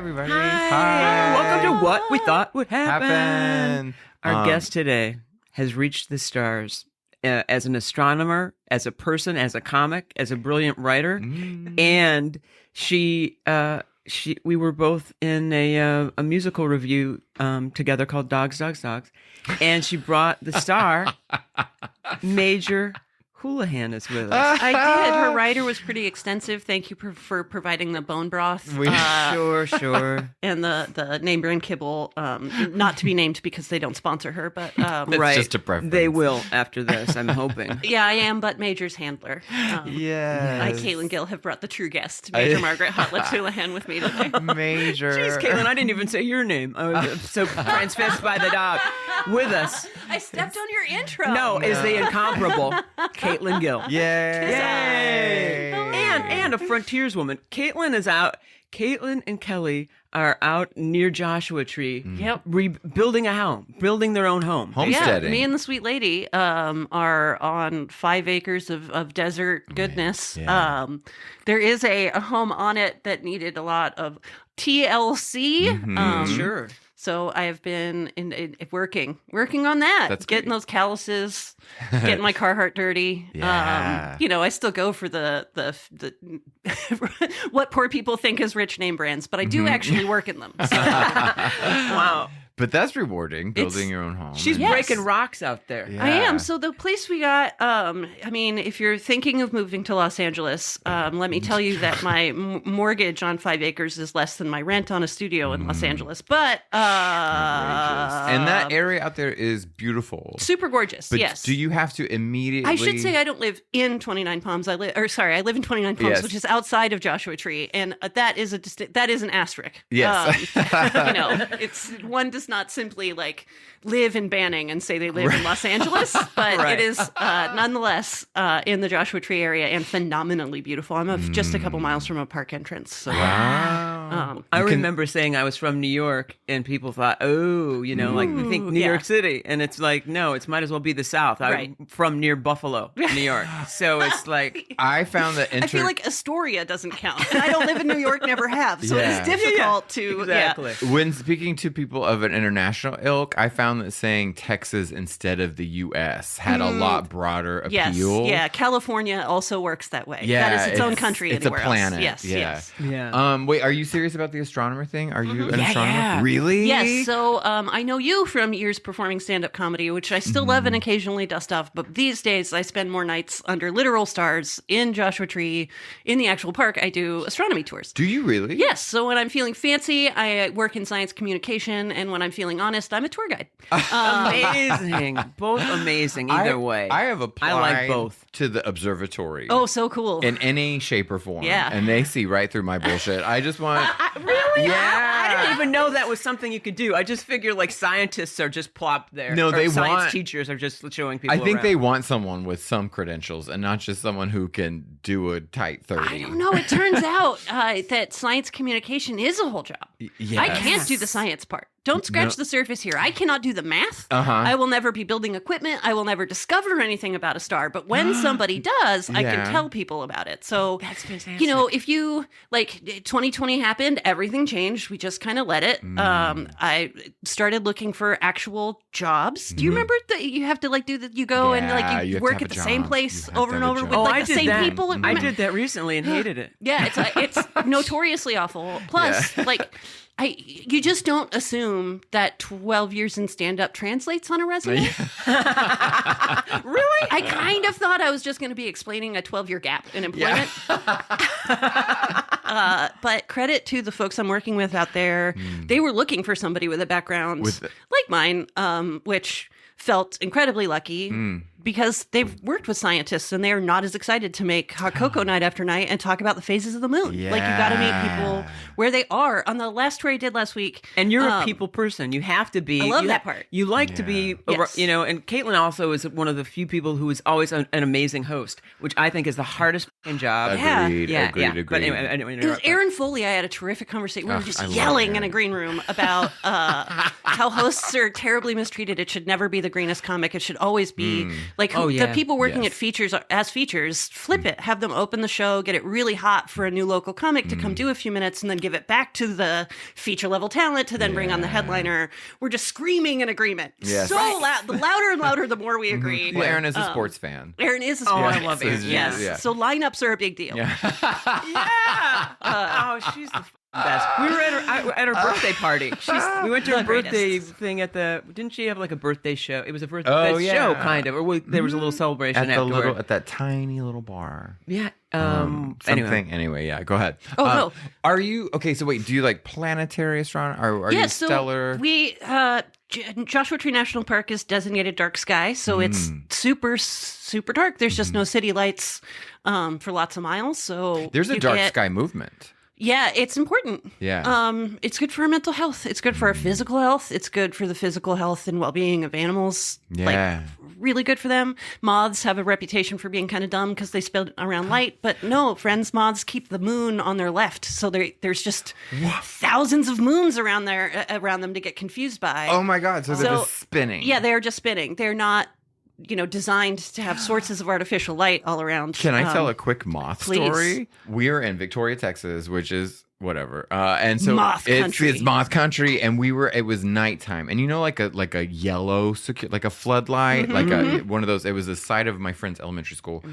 everybody. Hi. Welcome to What We Thought Would Happen. Our guest today has reached the stars as an astronomer, as a person, as a comic, as a brilliant writer, and we were both in a musical review together called Dogs, Dogs, Dogs, and she brought the star, Major Houlihan is with us. I did. Her writer was pretty extensive. Thank you for providing the bone broth. Sure. And the name brand kibble, not to be named because they don't sponsor her, but Right. Just a preference. They will after this, I'm hoping. yeah, I am. But Major's handler. I, Caitlin Gill, have brought the true guest, Major Margaret Hotlips Houlihan, with me today. Major. Jeez, Caitlin, I didn't even say your name. I was so transfixed by the dog. With us. I stepped on your intro. No, is the incomparable Caitlin Gill. Yay! And a frontierswoman. Caitlin is out. Caitlin and Kelly are out near Joshua Tree. Yep. Building a home, building their own home. Homesteading. Yeah, me and the sweet lady are on 5 acres of desert goodness. Yeah. There is a home on it that needed a lot of TLC. Sure. So I have been working on that. That's getting great. those calluses, getting my Carhartt dirty. Yeah. I still go for the what poor people think is rich name brands, but I do actually work in them. So. Wow. But that's rewarding, building your own home. She's Yes. breaking rocks out there. Yeah. I am. So the place we got, if you're thinking of moving to Los Angeles, let me tell you that my mortgage on 5 acres is less than my rent on a studio in Los Angeles. But and that area out there is beautiful. super gorgeous. But yes. do you have to immediately? I should say I don't live in 29 Palms. I live in 29 Palms, Yes. which is outside of Joshua Tree, and that is an asterisk. Yes. It's one does not simply like live in Banning and say they live in Los Angeles, but Right. it is nonetheless in the Joshua Tree area and phenomenally beautiful. I'm just a couple miles from a park entrance. So Wow. I remember saying I was from New York, and people thought, like we think New yeah. York City, and it's like, no, it might as well be the South. I'm Right. from near Buffalo, New York, so it's like, I found that I feel like Astoria doesn't count, and I don't live in New York, never have, so Yeah. it's difficult to exactly. when speaking to people of an international ilk, I found that saying Texas instead of the U.S. had a lot broader Yes, appeal. yeah. California also works that way. Yeah, that is its own country. It's a anywhere planet. Else. Yes, Yeah. yes. Yeah. Wait, are you serious about the astronomer thing? Are you an Yeah, astronomer? yeah. Really? Yes, so I know you from years performing stand-up comedy, which I still love and occasionally dust off, but these days I spend more nights under literal stars in Joshua Tree, in the actual park. I do astronomy tours. Do you really? Yes, so when I'm feeling fancy, I work in science communication, and when I'm feeling honest, I'm a tour guide. Amazing. Both amazing either way. I have applied I like both. to the observatory. Oh, so cool. In any shape or form. Yeah. And they see right through my bullshit. I just want. Really? Yeah. I didn't even know that was something you could do. I just figured like scientists are just plopped there. No, or they science want- teachers are just showing people I think around. they want someone with some credentials and not just someone who can do a tight 30. I don't know. It turns out that science communication is a whole job. Yes. I can't do the science part. Don't scratch the surface here. I cannot do the math. Uh-huh. I will never be building equipment. I will never discover anything about a star. But when somebody does, I Yeah. can tell people about it. So, That's fantastic. if you, 2020 happened, everything changed. We just kind of let it. I started looking for actual jobs. Do you remember that you have to do that? You go Yeah, and you you have to work have at a the same job. place You have over to and have a over job. with I the did same that. people. I did that recently and hated it. Yeah, it's notoriously awful. Plus, you just don't assume that 12 years in stand-up translates on a resume. Really? I kind of thought I was just going to be explaining a 12-year gap in employment. But credit to the folks I'm working with out there. They were looking for somebody with a background like mine, which felt incredibly lucky because they've worked with scientists and they're not as excited to make hot cocoa night after night and talk about the phases of the moon. Yeah. Like, you got to meet people where they are. On the last tour I did last week. And you're a people person. You have to be. I love that part. You like to be, Yes. and Caitlin also is one of the few people who is always an amazing host, which I think is the hardest fucking job. Agreed. Yeah, agreed. yeah. Agreed. But anyway, It was Aaron Foley. I had a terrific conversation. We were I just love yelling in Aaron. a green room about how hosts are terribly mistreated. It should never be the greenest comic. It should always be like the people working at features flip it, have them open the show, get it really hot for a new local comic to come do a few minutes, and then give it back to the feature level talent to then bring on the headliner. We're just screaming in agreement. So loud. The louder and louder, the more we agree. Well, Aaron is a sports fan. Aaron is a sports fan. I love Aaron. Yes. So lineups are a big deal. Yeah. She's the best. We were at her birthday party. We went to her birthday thing at the. Didn't she have like a birthday show? It was a birthday show, kind of. Or there was a little celebration at that tiny little bar. Yeah. Anyway, go ahead. No. Are you okay? So wait, do you like planetary astronomy? Are you stellar? So we Joshua Tree National Park is designated dark sky, so it's super super dark. There's just no city lights for lots of miles. So there's a dark sky movement. Yeah, it's important. Yeah. It's good for our mental health. It's good for our physical health. It's good for the physical health and well-being of animals. Yeah. Like, really good for them. Moths have a reputation for being kind of dumb because they spin around light. But no, friends, moths keep the moon on their left. So there's just thousands of moons around them to get confused by. Oh, my God. So they're just spinning. Yeah, they're just spinning. They're not designed to have sources of artificial light all around. Can I tell a quick moth story? We're in Victoria, Texas, which is whatever. And so it's moth country, and it was nighttime. And like a yellow, like a floodlight, like one of those, it was the site of my friend's elementary school.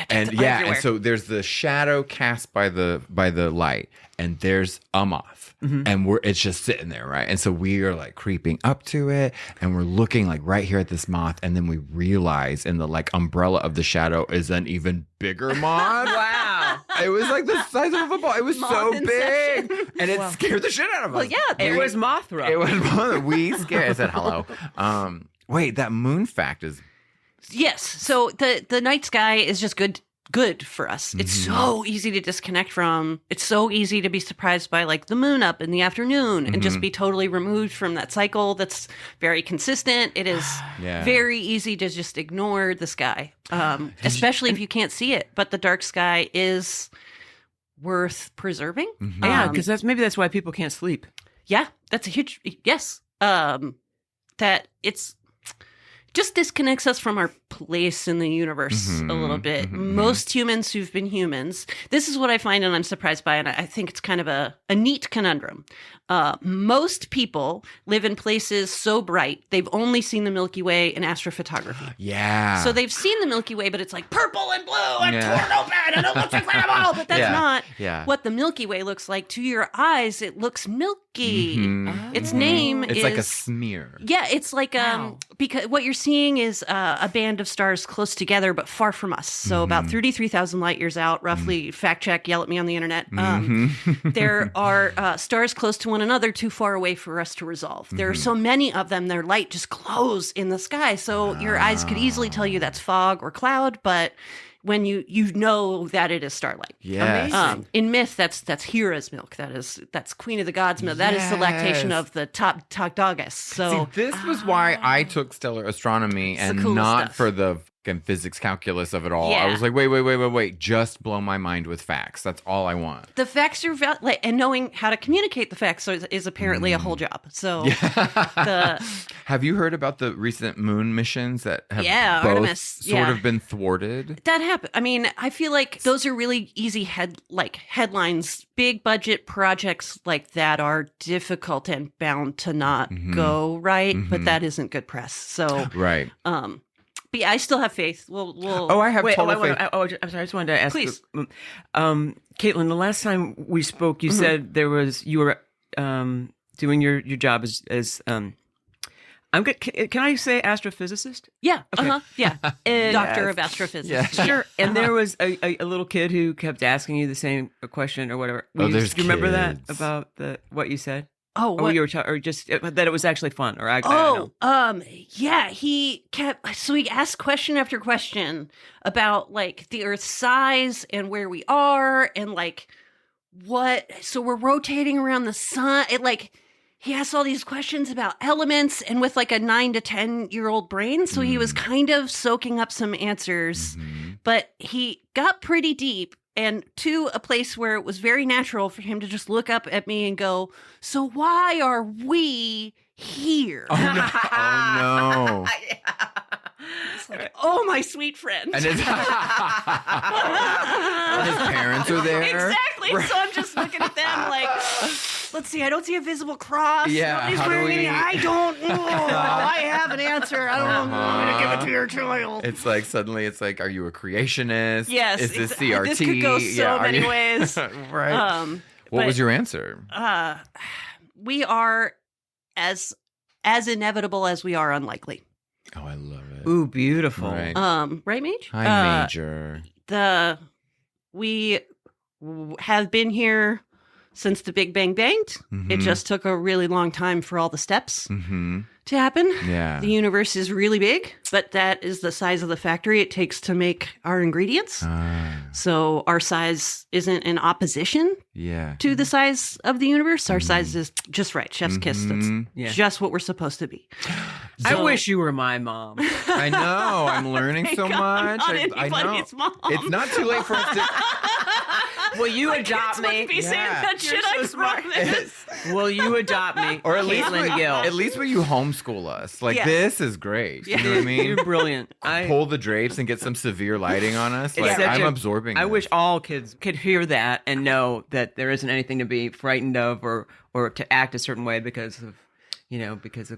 And and so there's the shadow cast by the light, and there's a moth. And it's just sitting there, right? And so we are like creeping up to it, and we're looking like right here at this moth, and then we realize in the like umbrella of the shadow is an even bigger moth. Wow. It was like the size of a football. It was so big, and it scared the shit out of us. Well, yeah, it was Mothra. It was Mothra. We scared. I said hello. Wait, that moon fact is. Yes. So the night sky is just good for us. It's so easy to disconnect from. It's so easy to be surprised by like the moon up in the afternoon and just be totally removed from that cycle that's very consistent. It is very easy to just ignore the sky, especially if you can't see it. But the dark sky is worth preserving. Yeah, because that's why people can't sleep. Yeah, that's a huge yes. That it's just disconnects us from our place in the universe a little bit. Most humans who've been humans, this is what I find and I'm surprised by, and I think it's kind of a neat conundrum. Most people live in places so bright, they've only seen the Milky Way in astrophotography. Yeah. So they've seen the Milky Way, but it's like purple and blue and torn open and it looks incredible, but that's not what the Milky Way looks like. To your eyes, it looks milky. Its name is... It's like a smear. Yeah, it's like... because what you're seeing is a band of stars close together, but far from us. So about 33,000 light years out, roughly, fact check, yell at me on the internet. There are stars close to one another too far away for us to resolve. There are so many of them, their light just glows in the sky. So your eyes could easily tell you that's fog or cloud, but when you know that it is starlight. Yes. In myth, that's Hera's milk. That's Queen of the Gods milk. That is the lactation of the top dogess. So see, this was why I took stellar astronomy and not stuff. For the physics calculus of it all. I was like, wait, just blow my mind with facts. That's all I want. The facts are and knowing how to communicate the facts is apparently a whole job. So have you heard about the recent moon missions that have both Artemis, sort of been thwarted? That happened. I mean, I feel like those are really easy headlines. Big budget projects like that are difficult and bound to not go right, but that isn't good press. So right. But yeah, I still have faith. We'll I have total faith. I'm sorry. I just wanted to ask. Please. Caitlin, the last time we spoke, you said you were doing your job as I'm good. Can I say astrophysicist? Yeah. Okay. Yeah. Doctor of astrophysics. Yeah. Sure. And there was a little kid who kept asking you the same question or whatever. Do you remember that about what you said? Oh, what you were or just that it was actually fun, or I don't know. Yeah, he asked question after question about like the Earth's size and where we are and like so we're rotating around the sun. He asked all these questions about elements and with like a 9 to 10-year-old brain, so he was kind of soaking up some answers, but he got pretty deep. and to a place where it was very natural for him to just look up at me and go, "So why are we here?" Oh no. It's like, oh, my sweet friend. And his parents are there. Exactly. So I'm just looking at them like, let's see, I don't see a visible cross. Yeah. Nobody's wearing any. I don't know. I have an answer. I don't know. I'm going to give it to your child. It's like, suddenly it's like, are you a creationist? Yes. Is this CRT? This could go so many ways. Right. What was your answer? We are as inevitable as we are unlikely. Oh, I love it. Ooh, beautiful. Right, Right, Mage? Hi, Major. We have been here since the Big Bang banged. Mm-hmm. It just took a really long time for all the steps Mm-hmm. to happen. Yeah. The universe is really big, but that is the size of the factory it takes to make our ingredients. So our size isn't in opposition Yeah. to the size of the universe. Our size is just right. Chef's kiss. That's Yeah. just what we're supposed to be. I wish you were my mom. I know. I'm learning so much. Not I know. anybody's mom. It's not too late for us to. Will you adopt Kids me? wouldn't be saying Yeah. that shit, You're I so smart. promise. Will you adopt me? Or at least, Caitlin Gill. at least will you homeschool us? Like, Yes. this is great. You know what I mean? You're brilliant. Pull the drapes and get some severe lighting on us. It's Like, such I'm a- absorbing I this. wish all kids could hear that and know that there isn't anything to be frightened of or to act a certain way because of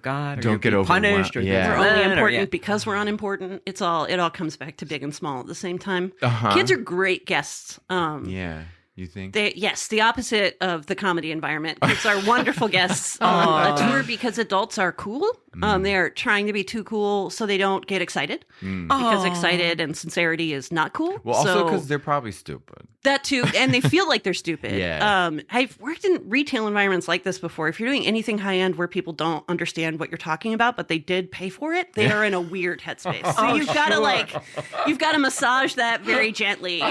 God. Or Don't you're get being punished. Or overwhelmed. Yeah. We're things like only that, or- important because we're unimportant. It all comes back to big and small at the same time. Uh-huh. Kids are great guests. Yeah. You think? Yes, the opposite of the comedy environment. Kids are wonderful guests on a tour because adults are cool. They are trying to be too cool so they don't get excited because excited and sincerity is not cool. Well, also So- because they're probably stupid. that too, and they feel like they're stupid. Yeah. I've worked in retail environments like this before. If you're doing anything high end where people don't understand what you're talking about, but they did pay for it, they are in a weird headspace. So you've got to massage that very gently.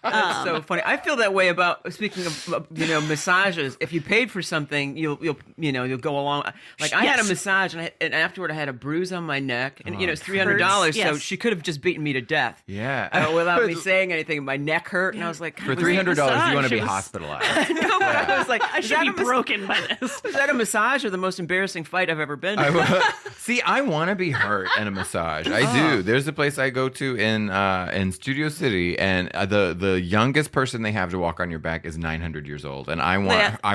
That's so funny. I feel that way about speaking of massages. If you paid for something, you'll go along. Like I had a massage and afterward I had a bruise on my neck, and it's $300. So Yes. she could have just beaten me to death. Yeah. Without me saying anything, my neck hurt, and I was like, For God, $300, you want to be Massage is- hospitalized. no, but I was like, I should be broken by this. Was that a massage or the most embarrassing fight I've ever been to? See, I want to be hurt in a massage. I do. There's a place I go to in Studio City, and the youngest person they have to walk on your back is 900 years old, and I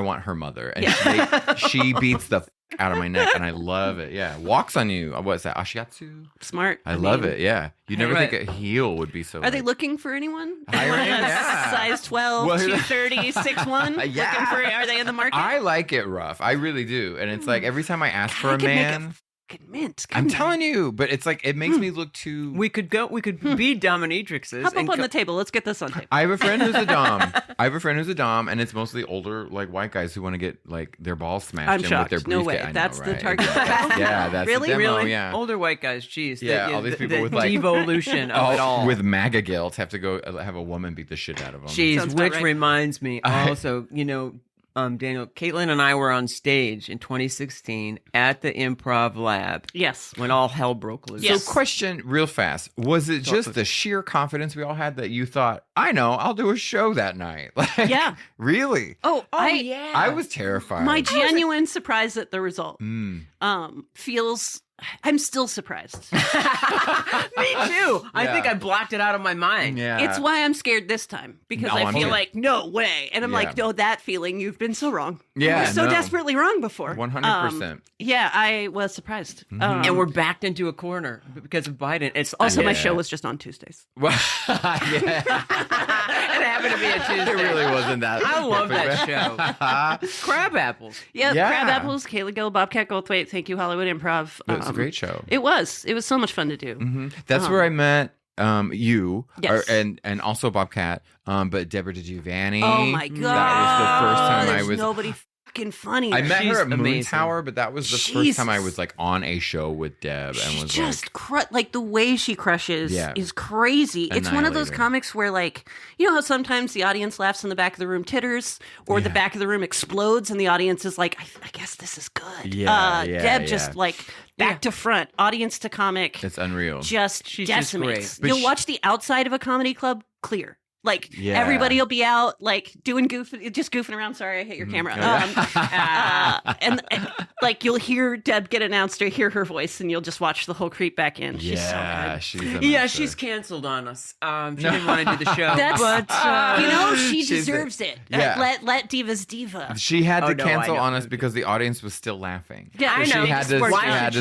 want her mother, and she beats the out of my neck, and I love it. Yeah, walks on you. What's that? Ashiatsu. Smart. I love it. Yeah, you never Right. think a heel would be so. Are they looking for anyone? Hiring? Yeah. Size 12, Well, 230, 6'1"? Yeah. Looking for, are they in the market? I like it rough. I really do, and it's like every time I ask for a man. Fucking mint. I'm telling you, but it's like it makes me look too. We could be dominatrixes. Hop and up on the table. Let's get this on tape. I have a friend who's a dom. And it's mostly older, like white guys who want to get like their balls smashed I'm in with shocked. their No briefcase. way. I know, That's the right? target. Yeah, that's Really? the demo. Really? Yeah. Older white guys, geez. Yeah, all these people the with, like- devolution of it all. With MAGA guilt, have to go have a woman beat the shit out of them. Jeez, Sounds about which right. reminds me also, Daniel, Caitlin and I were on stage in 2016 at the Improv Lab Yes. when all hell broke loose. Yes. So, question real fast: was it just the sheer confidence we all had that you thought, "I know, I'll do a show that night"? Like, Yeah. Really? Oh, yeah. I was terrified. My genuine surprise at the result Mm. feels. I'm still surprised. Me too. I Yeah. think I blocked it out of my mind. Yeah. It's why I'm scared this time because No, I I'm feel scared. like no way, and I'm Yeah. like, no, that feeling you've been so wrong. Yeah, You were so no. desperately wrong before. 100%. Yeah, I was surprised. And we're backed into a corner because of Biden. It's also my Yeah. show was just on Tuesdays. Well, yeah. it happened to be a Tuesday. It really wasn't that. I love that show. Crab apples. Yeah, Yeah. Crab Apples, Kayla Gill, Bobcat Goldthwait. Thank you, Hollywood Improv. It was a great show. It was so much fun to do. That's where I met you, Yes. and also Bobcat, but Deborah DiGiovanni. Oh my god, That was the first time There's I was. nobody fucking funny. I met She's her at Moon amazing. Tower, but that was the first time I was like on a show with Deb, and She was just like, like the way she crushes Yeah. is crazy. It's one of those Annihilator. comics where, like, you know how sometimes the audience laughs in the back of the room titters, or the Yeah. back of the room explodes, and the audience is like, I guess this is good. Yeah, Deb just like back to front, audience to comic, it's unreal. just She's just decimates. great. But You'll watch the outside of a comedy club clear. Like everybody will be out, like just goofing around. Sorry, I hit your camera. And like you'll hear Deb get announced or hear her voice, and you'll just watch the whole creep back in. She's so good. She's canceled on us. She didn't want to do the show. But she deserves it. Let Divas diva. She had to cancel on us because the audience was still laughing. Yeah, I know.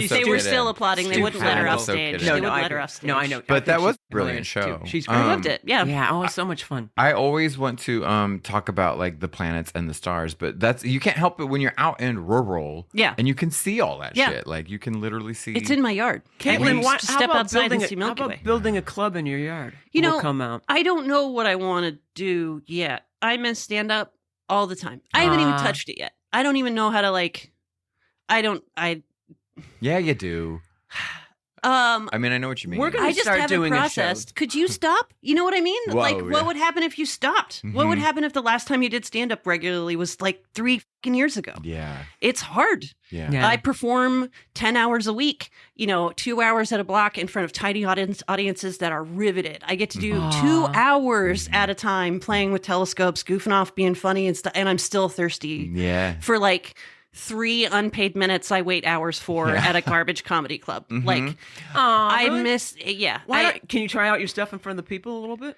They were still applauding. They wouldn't let her off stage. They wouldn't let her off stage. No, I know. But that was a brilliant show. She's great. I loved it. Yeah. Yeah. Oh, so much fun. I always want to talk about like the planets and the stars, but you can't help it when you're out in rural. Yeah. And you can see all that shit. Like you can literally see. It's in my yard. Caitlin, step outside and see Milky Way. How about building a club in your yard? We'll come out. I don't know what I want to do yet. I miss stand up all the time. I haven't even touched it yet. I don't even know how to Yeah, you do. I mean, I know what you mean. We're going to start doing a show. Could you stop? You know what I mean? What would happen if you stopped? Mm-hmm. What would happen if the last time you did stand-up regularly was like 3 years ago? Yeah. It's hard. Yeah. I perform 10 hours a week, 2 hours at a block in front of tiny audiences that are riveted. I get to do 2 hours at a time playing with telescopes, goofing off, being funny and stuff, and I'm still thirsty for like 3 unpaid minutes I wait hours for at a garbage comedy club. Mm-hmm. Like, I miss, can you try out your stuff in front of the people a little bit?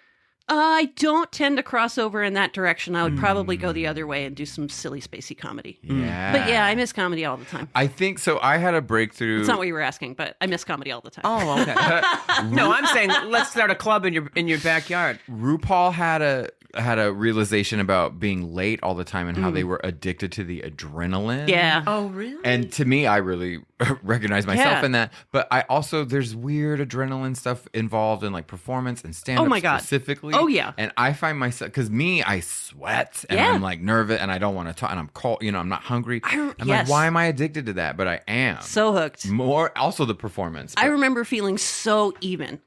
I don't tend to cross over in that direction. I would probably go the other way and do some silly, spacey comedy. Yeah. But I miss comedy all the time. I think so. I had a breakthrough. It's not what you were asking, but I miss comedy all the time. Oh, okay. No, I'm saying let's start a club in your backyard. RuPaul had a realization about being late all the time and how they were addicted to the adrenaline. Yeah. Oh, really? And to me, I really recognize myself in that. But I also, there's weird adrenaline stuff involved in like performance and stand-up specifically. Oh, yeah. And I find myself, because I sweat and I'm like nervous and I don't want to talk and I'm cold, I'm not hungry. I'm like, why am I addicted to that? But I am. So hooked. More, also the performance. I remember feeling so even.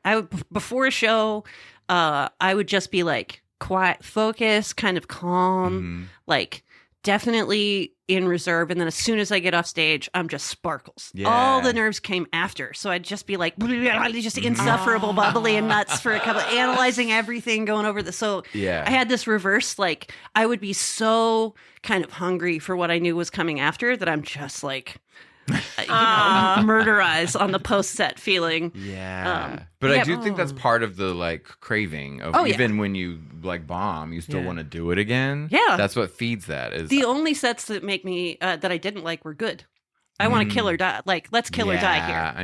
Before a show, I would just be like, quiet, focus, kind of calm, like definitely in reserve. And then as soon as I get off stage, I'm just sparkles. Yeah. All the nerves came after. So I'd just be like, just insufferable, bubbly and nuts for a couple, analyzing everything, going over the. So I had this reverse, like I would be so kind of hungry for what I knew was coming after that I'm just like, murder eyes on the post set feeling. Yeah. But I do think that's part of the like craving of even when you like bomb, you still want to do it again. Yeah. That's what feeds that. Is the only sets that make me that I didn't like were good. I want to kill or die. Like, let's kill or die here.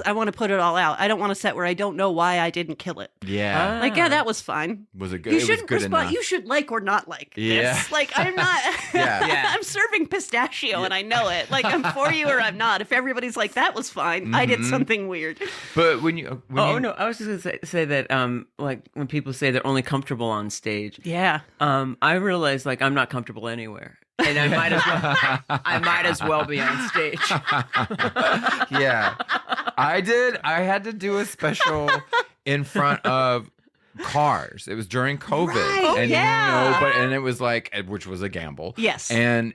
I want to put it all out. I don't want a set where I don't know why I didn't kill it. Yeah. Like, that was fine. Was it good? You shouldn't respond. You should like or not like this. Like, I'm not. I'm serving pistachio and I know it. Like, I'm for you or I'm not. If everybody's like, that was fine. I did something weird. But when you. No. I was just going to say that, like, when people say they're only comfortable on stage. Yeah. I realize, like, I'm not comfortable anywhere. And I might as well be on stage. Yeah. I had to do a special in front of cars. It was during COVID. Right. And and it was like, which was a gamble. Yes. And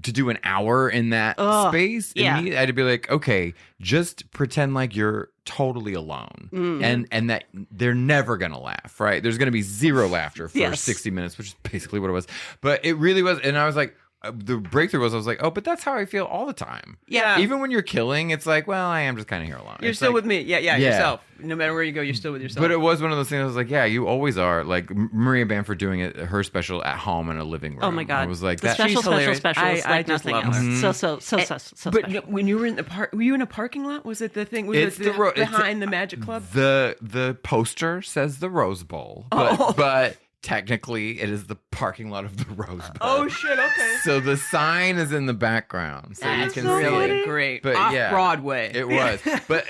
to do an hour in that space, I had to be like, okay, just pretend like you're totally alone and that they're never going to laugh, right? There's going to be zero laughter for 60 minutes, which is basically what it was. But it really was. And I was like, the breakthrough was I was like, oh, but that's how I feel all the time. Yeah. Even when you're killing, it's like, well, I am just kind of here alone. You're still with me. Yeah, yourself. No matter where you go, you're still with yourself. But it was one of those things I was like, yeah, you always are. Like Maria Bamford doing it, her special at home in a living room. Oh my God. I was like, the special is like nothing else. So special. But when you were in the were you in a parking lot? Was it the thing? Was it behind the Magic Club? The poster says the Rose Bowl, but technically it is the parking lot of the Rose Bowl. Oh shit! Okay. So the sign is in the background, so you can see it. Great. But off Broadway. It was. But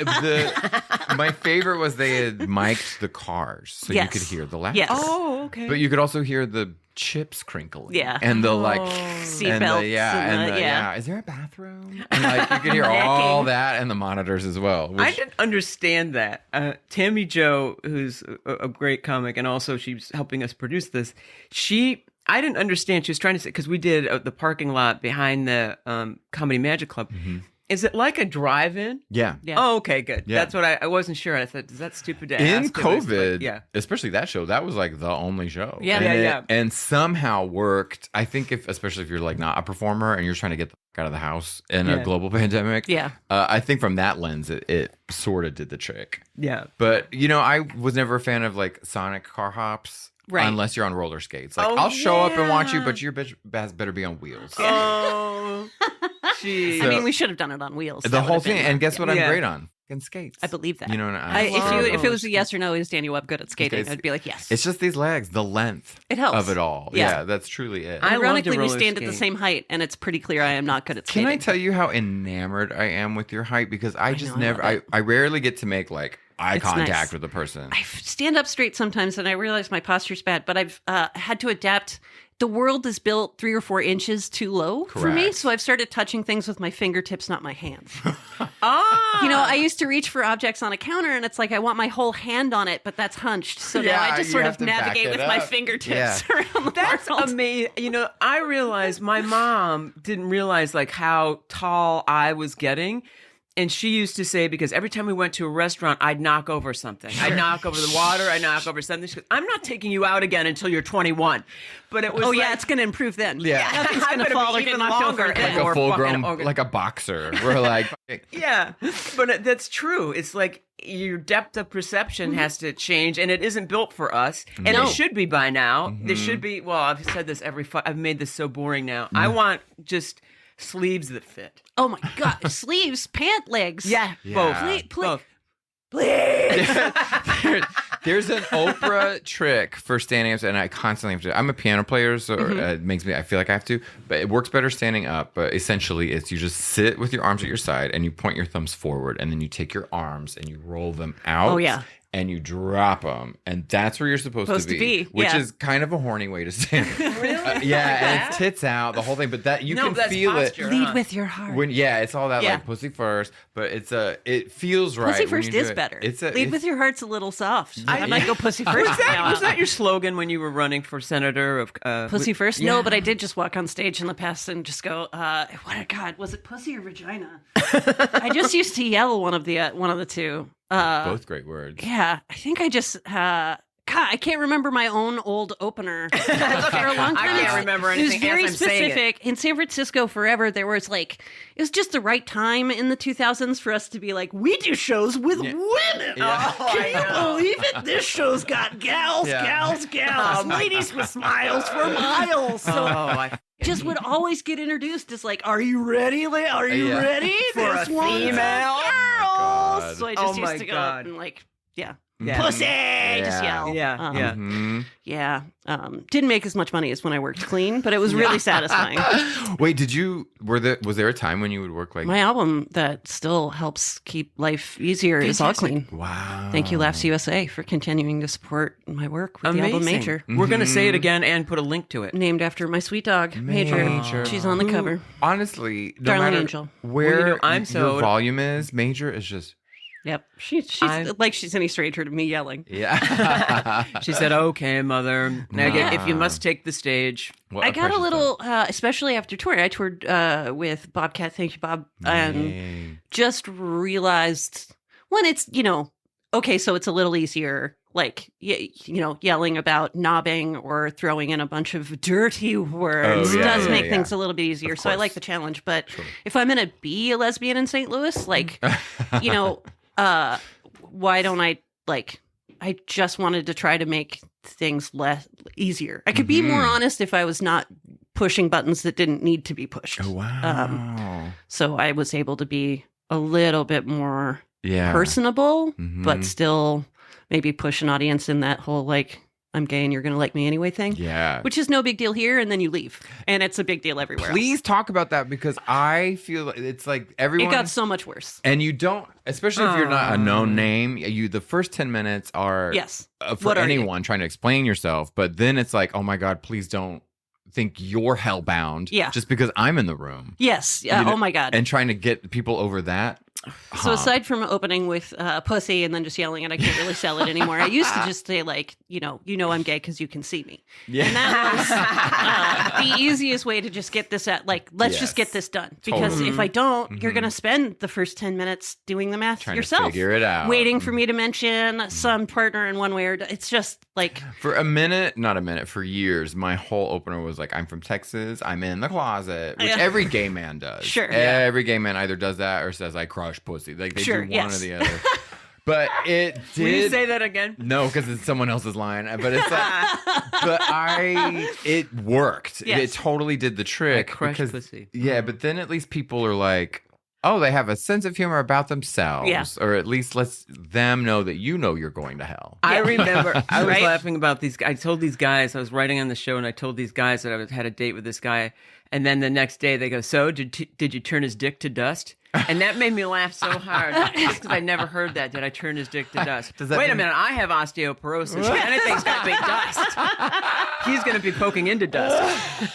my favorite was they had mic'd the cars, so you could hear the laughter. Yes. Oh, okay. But you could also hear the chips crinkling. Yeah. And the seatbelts. Is there a bathroom? And like you could hear all that and the monitors as well. I didn't understand that. Tammy Jo, who's a great comic, and also she's helping us produce this. I didn't understand. She was trying to say, because we did the parking lot behind the Comedy Magic Club. Mm-hmm. Is it like a drive-in? Yeah. Oh, okay, good. Yeah. That's what I wasn't sure. I thought, is that stupid to In ask? COVID, especially that show, that was like the only show. Yeah. And and somehow worked. I think especially if you're like not a performer and you're trying to get the fuck out of the house in a global pandemic. Yeah. I think from that lens, it sort of did the trick. Yeah. But, I was never a fan of like Sonic car hops. Right. Unless you're on roller skates. Like, I'll show up and watch you, but your bitch better be on wheels. Oh, geez. I mean, we should have done it on wheels. The whole thing. And guess what I'm great on? Fucking skates. I believe that. You know what if it was a yes or no, is Daniel Webb good at skating? I'd be like, yes. It's just these legs, the length of it all. Yeah, that's truly it. Ironically, we stand at the same height, and it's pretty clear I am not good at skating. Can I tell you how enamored I am with your height? Because I just I rarely get to make like eye contact with a person. I stand up straight sometimes, and I realize my posture's bad, but I've had to adapt. The world is built 3 or 4 inches too low for me, so I've started touching things with my fingertips, not my hands. I used to reach for objects on a counter, and it's like I want my whole hand on it, but that's hunched. So now I just sort of navigate with my fingertips around the That's world. amazing. I realized my mom didn't realize like how tall I was getting. And she used to say, because every time we went to a restaurant, I'd knock over something. I'd knock over the water. I'd knock over something. She goes, I'm not taking you out again until you're 21. But it was it's going to improve then. Yeah. Nothing's going to fall or get knocked over. Like a full-grown, like a boxer. We're like... Yeah, but that's true. It's like your depth of perception has to change, and it isn't built for us. And it should be by now. There should be... Well, I've said this I've made this so boring now. I want just... sleeves that fit. Oh my God. Sleeves, pant legs. Yeah. Both. Both. There's an Oprah trick for standing up, and I constantly have to. I'm a piano player, so it makes me. I feel like I have to, but it works better standing up. But essentially, it's you just sit with your arms at your side, and you point your thumbs forward, and then you take your arms and you roll them out. Oh yeah. And you drop them, and that's where you're supposed to be, which is kind of a horny way to stand. Really? And it's tits out, the whole thing. But that you can feel posture, it. Lead with your heart. It's all that like pussy first, but it feels right. Pussy first is better. Lead with your heart's a little soft. I might go pussy first. Was that your slogan when you were running for senator of pussy first? Yeah. No, but I did just walk on stage in the past and just go, God, was it pussy or vagina? I just used to yell one of the two. Both great words. Yeah, I think I just I can't remember my own old opener. For a long time, I can't remember anything. It was very specific. In San Francisco, forever there was it was just the right time in the 2000s for us to be like, we do shows with women. Yeah. Can you believe it? This show's got gals. Ladies with smiles for miles. So I just would always get introduced as like, are you ready? Are you ready for a female girl? So I just used to go and pussy, just yell. Didn't make as much money as when I worked clean, but it was really satisfying. Wait, was there a time when you would work like my album that still helps keep life easier is All Clean? Wow. Thank you, Laughs USA, for continuing to support my work with the album Major. We're going to say it again and put a link to it. Named after my sweet dog, Major. She's on the cover. Honestly, no Darling matter Angel. Where your volume is, Major is just... Yep. She's like she's any stranger to me yelling. Yeah. She said, okay, mother. Now if you must take the stage. I got a little, especially after touring. I toured with Bobcat, thank you, Bob, and just realized when it's, okay, so it's a little easier, like, yelling about knobbing or throwing in a bunch of dirty words does make things a little bit easier. So I like the challenge. But if I'm going to be a lesbian in St. Louis, like, why don't I just wanted to try to make things easier. I could be more honest if I was not pushing buttons that didn't need to be pushed. Oh, wow. So I was able to be a little bit more personable, but still maybe push an audience in that whole, like, I'm gay and you're going to like me anyway thing. Yeah. Which is no big deal here, and then you leave. And it's a big deal everywhere Please talk about that, because I feel like it's like everyone... It got so much worse. And you don't, especially if you're not a known name, the first 10 minutes are for anyone trying to explain yourself. But then it's like, oh my God, please don't think you're hellbound just because I'm in the room. Yes. Oh my God. And trying to get people over that. So aside from opening with pussy and then just yelling and I can't really sell it anymore, I used to just say like, I'm gay because you can see me. Yeah. And that was the easiest way to just get this let's just get this done. Because if I don't, you're going to spend the first 10 minutes doing the math yourself. To figure it out. Waiting for me to mention some partner in one way or it's just like. For for years, my whole opener was like, I'm from Texas, I'm in the closet, which every gay man does. Sure. Every gay man either does that or says, I crush pussy. Like they do one or the other. But it did. Will you say that again? No, because it's someone else's line. But it's like, it worked. Yes. It totally did the trick. I crush pussy. Yeah, but then at least people are like, oh, they have a sense of humor about themselves. Yeah. Or at least lets them know that you're going to hell. I remember I was laughing about these. I told these guys, I was writing on the show, and I told these guys that I had a date with this guy. And then the next day they go, so did you turn his dick to dust? And that made me laugh so hard because I never heard that. Did I turn his dick to dust? Wait a minute, I have osteoporosis. If anything's going to be dust, he's going to be poking into dust.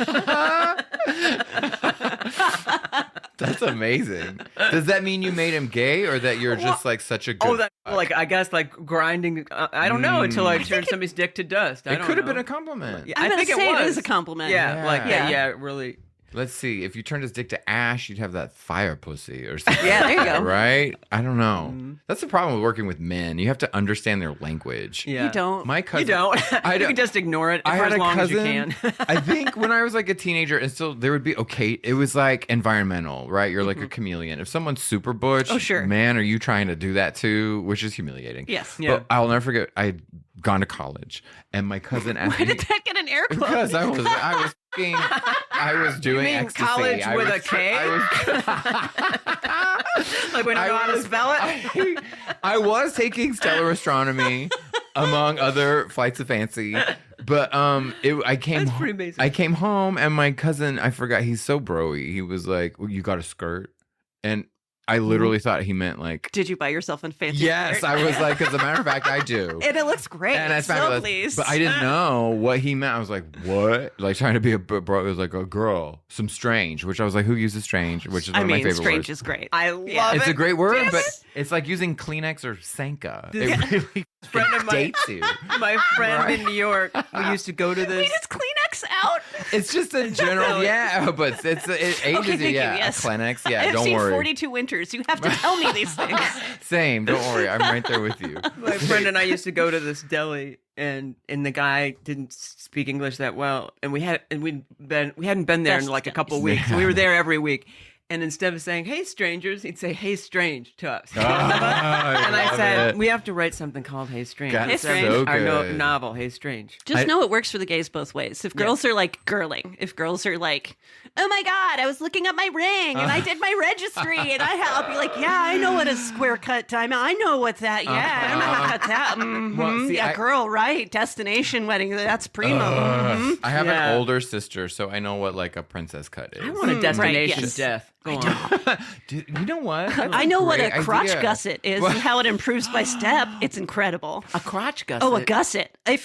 That's amazing. Does that mean you made him gay, or that you're just like such a good? I guess like grinding. I don't know until I turned somebody's dick to dust. It could have been a compliment. Yeah, I think it was. It is a compliment. Yeah, really. Let's see. If you turned his dick to ash, you'd have that fire pussy or something. Yeah, there you go. Right? I don't know. That's the problem with working with men. You have to understand their language. Yeah. You don't. My cousin. You don't. You can just ignore it for as long as you can. I think when I was like a teenager, and still there would be it was like environmental, right? You're like a chameleon. If someone's super butch, man, are you trying to do that too? Which is humiliating. Yes. Yeah. But I'll never forget. I had gone to college, and my cousin asked me. Why did that get an air quote? Because I was doing ecstasy. College with a K? Like when I know how to spell it? I was taking stellar astronomy, among other flights of fancy. But I came home, and my cousin, I forgot, he's so broy. He was like, well, you got a skirt? And I literally thought he meant like... Did you buy yourself a fancy Yes, skirt? I was like, as a matter of fact, I do. And it looks great. And that's so pleased. But I didn't know what he meant. I was like, what? Like trying to be a bro. It was like a girl, some strange, which I was like, who uses strange? Which is one of my favorite strange words. is great. I love it. It's a great word, but it's like using Kleenex or Sanka. It really dates you. My friend in New York, we used to go to this. Wait, is Kleenex out? It's just a general, but it ages you. Yeah, yes. Kleenex. Yeah, I've don't seen worry. 42 winters. You have to tell me these things. Same. Don't worry. I'm right there with you. My friend and I used to go to this deli, and the guy didn't speak English that well, and we hadn't been there in like a couple of weeks. We were there every week. And instead of saying, hey, strangers, he'd say, hey, strange to us. And I said, we have to write something called Hey, Strange. Hey, Strange. So our novel, Hey, Strange. Just know it works for the gays both ways. If girls are like girling, if girls are like, oh my God, I was looking up my ring and I did my registry and I'll be like, yeah, I know what a square cut time. I know what that. Yeah, I'm gonna cut that. Well, see, girl, right? Destination wedding. That's primo. I have an older sister, so I know what like a princess cut is. I want a destination death. Go on. Dude, you know what? I know what a crotch gusset is and how it improves by step. It's incredible. A crotch gusset? Oh, a gusset. I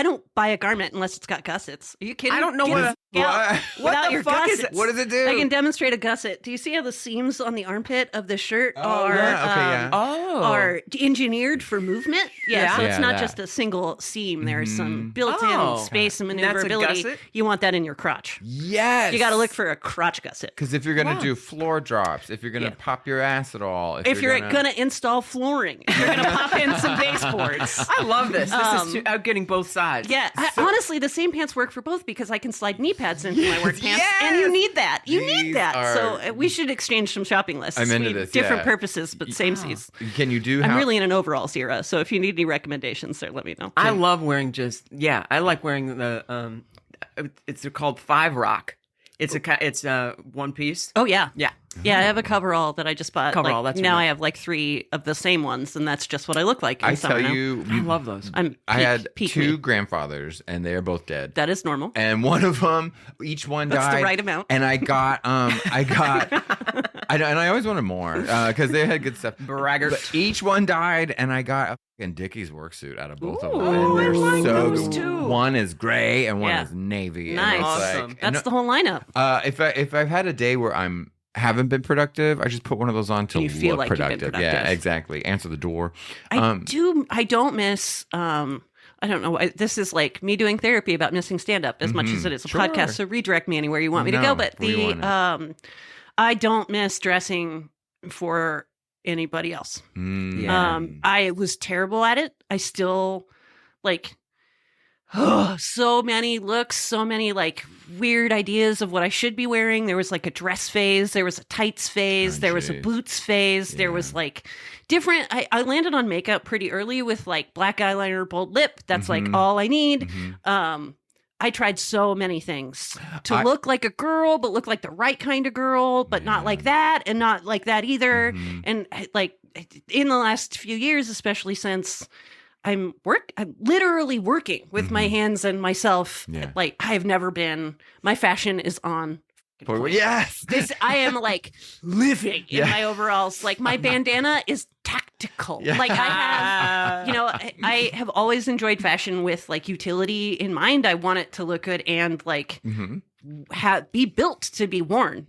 don't buy a garment unless it's got gussets. Are you kidding? I don't know what the fuck is it? What does it do? I can demonstrate a gusset. Do you see how the seams on the armpit of the shirt are engineered for movement? Yeah, so it's not just a single seam. There's some built-in space and maneuverability. You want that in your crotch. Yes. You got to look for a crotch gusset. Because if you're going to do floor drops, if you're going to pop your ass at all, if you're going to install flooring, if you're going to pop in some baseboards. I love this. This is out getting both sides. Yeah. Honestly, the same pants work for both because I can slide knee pads into my work pants, and you need that. You need that. So we should exchange some shopping lists. I'm into this. Different purposes, but same seas. Can you do? I'm really in an overalls era, so if you need any recommendations, there, let me know. I love wearing I like wearing the it's called 5 Rock. It's one piece. Oh yeah. Yeah. Yeah, I have a coverall that I just bought. Coverall, that's now I have like 3 of the same ones, and that's just what I look like. I tell you, I love those. I had 2 grandfathers, and they are both dead. That is normal. And one of them, each one died. That's the right amount. And I got, and I always wanted more because they had good stuff. Braggart. But each one died, and I got a fucking Dickies work suit out of both of them. Oh, And I like so those good. too. One is gray, and one is navy. Nice. And Awesome. That's the whole lineup. if I've had a day where I'm haven't been productive, I just put one of those on to you feel look like you've been productive. productive. Yeah, exactly. Answer the door. I don't miss. I don't know. This is like me doing therapy about missing stand-up as much as it is a podcast. So redirect me anywhere you want me to go. But I don't miss dressing for anybody else. I was terrible at it. I still like so many looks, so many like weird ideas of what I should be wearing. There was like a dress phase, there was a tights phase, there was a boots phase, there was like different. I landed on makeup pretty early with like black eyeliner, bold lip. That's like all I need. I tried so many things to look like a girl, but look like the right kind of girl, but not like that and not like that either. And like in the last few years, especially since I'm literally working with my hands and myself. Like I've never been, my fashion is on. Yes. I am like living in my overalls. Like my bandana is tactical. Like I have, I have always enjoyed fashion with like utility in mind. I want it to look good and like be built to be worn.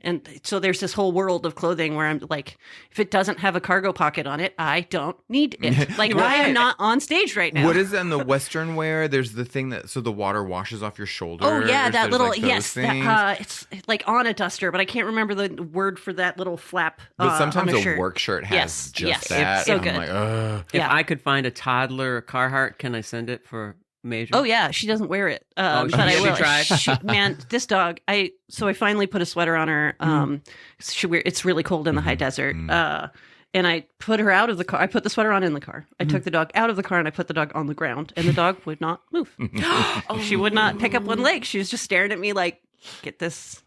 And so there's this whole world of clothing where I'm like, if it doesn't have a cargo pocket on it, I don't need it. Like I am not on stage right now. What is in the Western wear? There's the thing that so the water washes off your shoulders. Oh yeah, that little like it's like on a duster, but I can't remember the word for that little flap. But sometimes on a shirt. Work shirt has just that. It's so good. I'm like, ugh. If I could find a toddler Carhartt, can I send it for Major? Oh yeah, she doesn't wear it, but I will. Man, this dog. I finally put a sweater on her. It's really cold in the high desert, and I put her out of the car. I put the sweater on in the car. I took the dog out of the car and I put the dog on the ground, and the dog would not move. She would not pick up one leg. She was just staring at me like, "Get this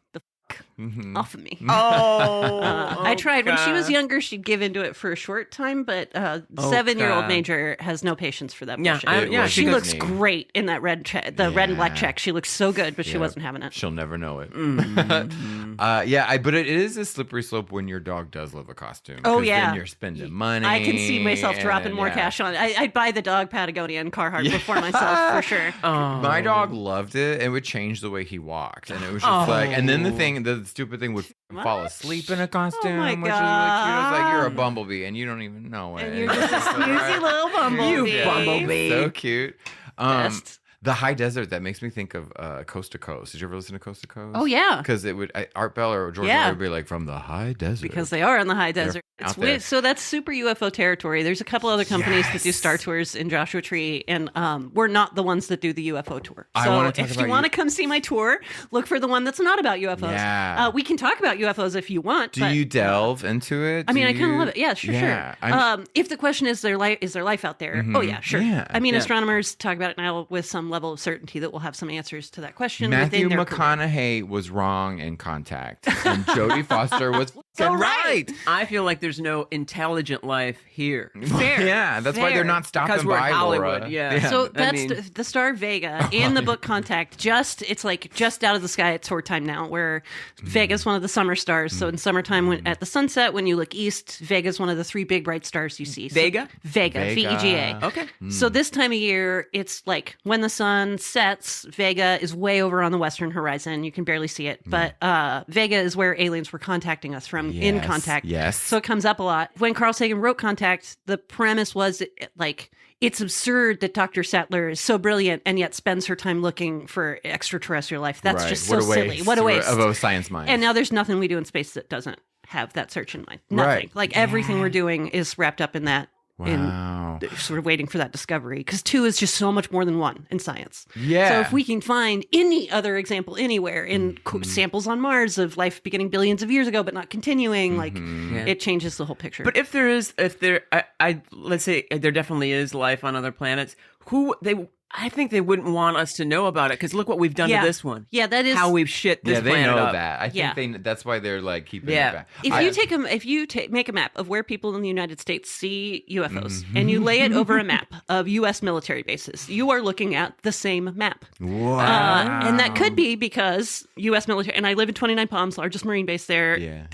off of me." I tried when she was younger. She'd give into it for a short time, but 7-year-old Major has no patience for that bullshit. She looks great in that red red and black check. She looks so good, but she wasn't having it. She'll never know it. But it is a slippery slope when your dog does love a costume. Oh yeah, then you're spending money. I can see myself dropping more cash on it. I'd buy the dog Patagonia and Carhartt before myself for sure. My dog loved it. It would change the way he walked, and it was just like. And then the stupid thing would fall asleep in a costume, my which is like cute. I was like, you're a bumblebee, and you don't even know it. And you're just a snoozy little bumblebee. You bumblebee. So cute. Best. The high desert, that makes me think of Coast to Coast. Did you ever listen to Coast to Coast? Oh, yeah. Because it would, Art Bell or George Miller would be like, from the high desert. Because they are in the high desert. It's weird. So that's super UFO territory. There's a couple other companies that do Star Tours in Joshua Tree, and we're not the ones that do the UFO tour. So if you want to come see my tour, look for the one that's not about UFOs. Yeah. We can talk about UFOs if you want. Do you delve into it? I mean, I kind of love it. Yeah, sure. If the question is, is there life out there? Oh, yeah, sure. Yeah. I mean, astronomers talk about it now with some level of certainty that we'll have some answers to that question. Matthew McConaughey was wrong in Contact, and Jodie Foster was right. I feel like there's no intelligent life here. Fair. Yeah, that's why they're not stopping because we're by in Hollywood. Laura. Yeah. So that's the star Vega in the book Contact. It's like just out of the sky at tour time now, where Vega's one of the summer stars. So in summertime, at the sunset, when you look east, Vega's one of the 3 big bright stars you see. So Vega, Vega. Okay. So this time of year, it's like when the sun sets, Vega is way over on the western horizon. You can barely see it, but Vega is where aliens were contacting us from in Contact. Yes. So it comes up a lot. When Carl Sagan wrote Contact, the premise was it's absurd that Dr. Sattler is so brilliant and yet spends her time looking for extraterrestrial life. That's just so silly. What a waste of a science mind. And now there's nothing we do in space that doesn't have that search in mind. Nothing. Everything we're doing is wrapped up in that. Wow. In sort of waiting for that discovery, because 2 is just so much more than 1 in science. Yeah. So if we can find any other example anywhere in samples on Mars of life beginning billions of years ago but not continuing, it changes the whole picture. But let's say there definitely is life on other planets. I think they wouldn't want us to know about it because look what we've done to this one. Yeah, that is how we've shit this planet up. Yeah, they know that. I think that's why they're like keeping it back. If you make a map of where people in the United States see UFOs and you lay it over a map of U.S. military bases, you are looking at the same map. Wow. And that could be because U.S. military, and I live in 29 Palms, largest Marine base there. Yeah.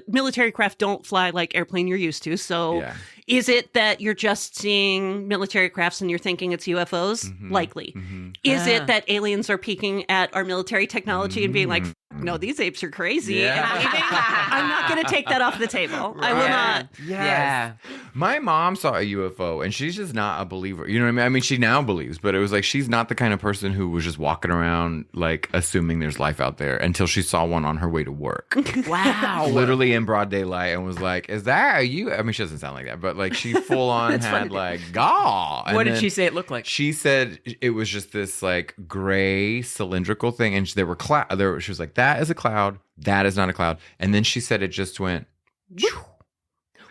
Military craft don't fly like airplane you're used to. So is it that you're just seeing military crafts and you're thinking it's UFOs? Likely. Is it that aliens are peeking at our military technology and being like, no, these apes are crazy. Yeah. I'm not going to take that off the table. Right. I will not. Yes. Yeah. My mom saw a UFO, and she's just not a believer. You know what I mean? I mean, she now believes, but it was like she's not the kind of person who was just walking around like assuming there's life out there until she saw one on her way to work. Wow. Literally in broad daylight, and was like, "Is that you?" I mean, she doesn't sound like that, but like she full on had like, "Gaw." What did she say it looked like? She said it was just this like gray cylindrical thing, and there were she was like, "That is a cloud. That is not a cloud." And then she said it just went,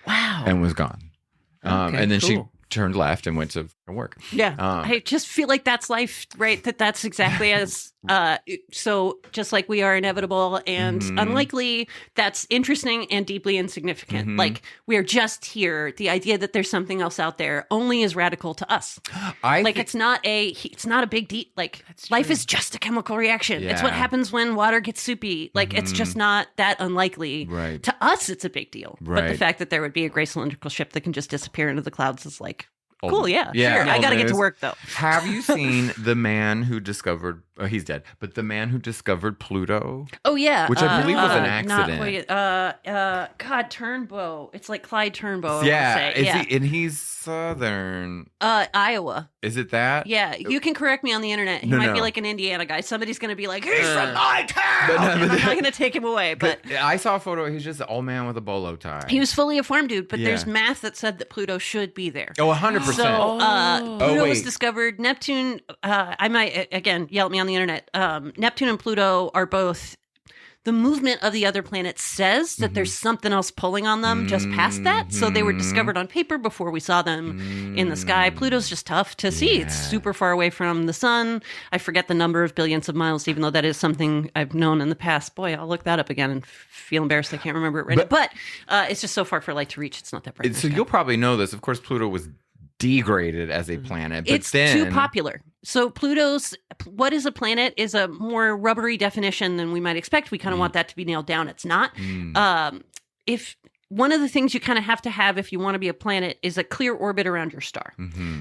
wow, and was gone. And then she turned left and went to work. Yeah. I just feel like that's life, right? That's exactly as, so just like we are inevitable and unlikely, that's interesting and deeply insignificant. Like we are just here. The idea that there's something else out there only is radical to us. It's not a big deal. Like life is just a chemical reaction. Yeah. It's what happens when water gets soupy. Like it's just not that unlikely. Right. To us, it's a big deal. Right. But the fact that there would be a gray cylindrical ship that can just disappear into the clouds is like, cool, yeah. Sure. I got to get to work, though. Have you seen the man who discovered, he's dead, but the man who discovered Pluto? Oh, yeah. Which I believe was an accident. God, Turnbow. It's like Clyde Turnbow. Yeah. And he's Southern. Iowa. Is it that? Yeah. You can correct me on the internet. He might be like an Indiana guy. Somebody's going to be like, he's from my town. I'm not going to take him away. But I saw a photo. He's just an old man with a bolo tie. He was fully a farm dude, but there's math that said that Pluto should be there. Oh, 100%. So Pluto was discovered. Neptune, I might, again, yell at me on the internet. Neptune and Pluto are both, the movement of the other planets says that there's something else pulling on them just past that. So they were discovered on paper before we saw them in the sky. Pluto's just tough to see. It's super far away from the sun. I forget the number of billions of miles, even though that is something I've known in the past. Boy, I'll look that up again and feel embarrassed I can't remember it right now. But it's just so far for light to reach. It's not that bright. So you'll probably know this. Of course, Pluto was degraded as a planet, but it's too popular. So Pluto's, what is a planet, is a more rubbery definition than we might expect. We kind of want that to be nailed down. It's not. If one of the things you kind of have to have if you want to be a planet is a clear orbit around your star.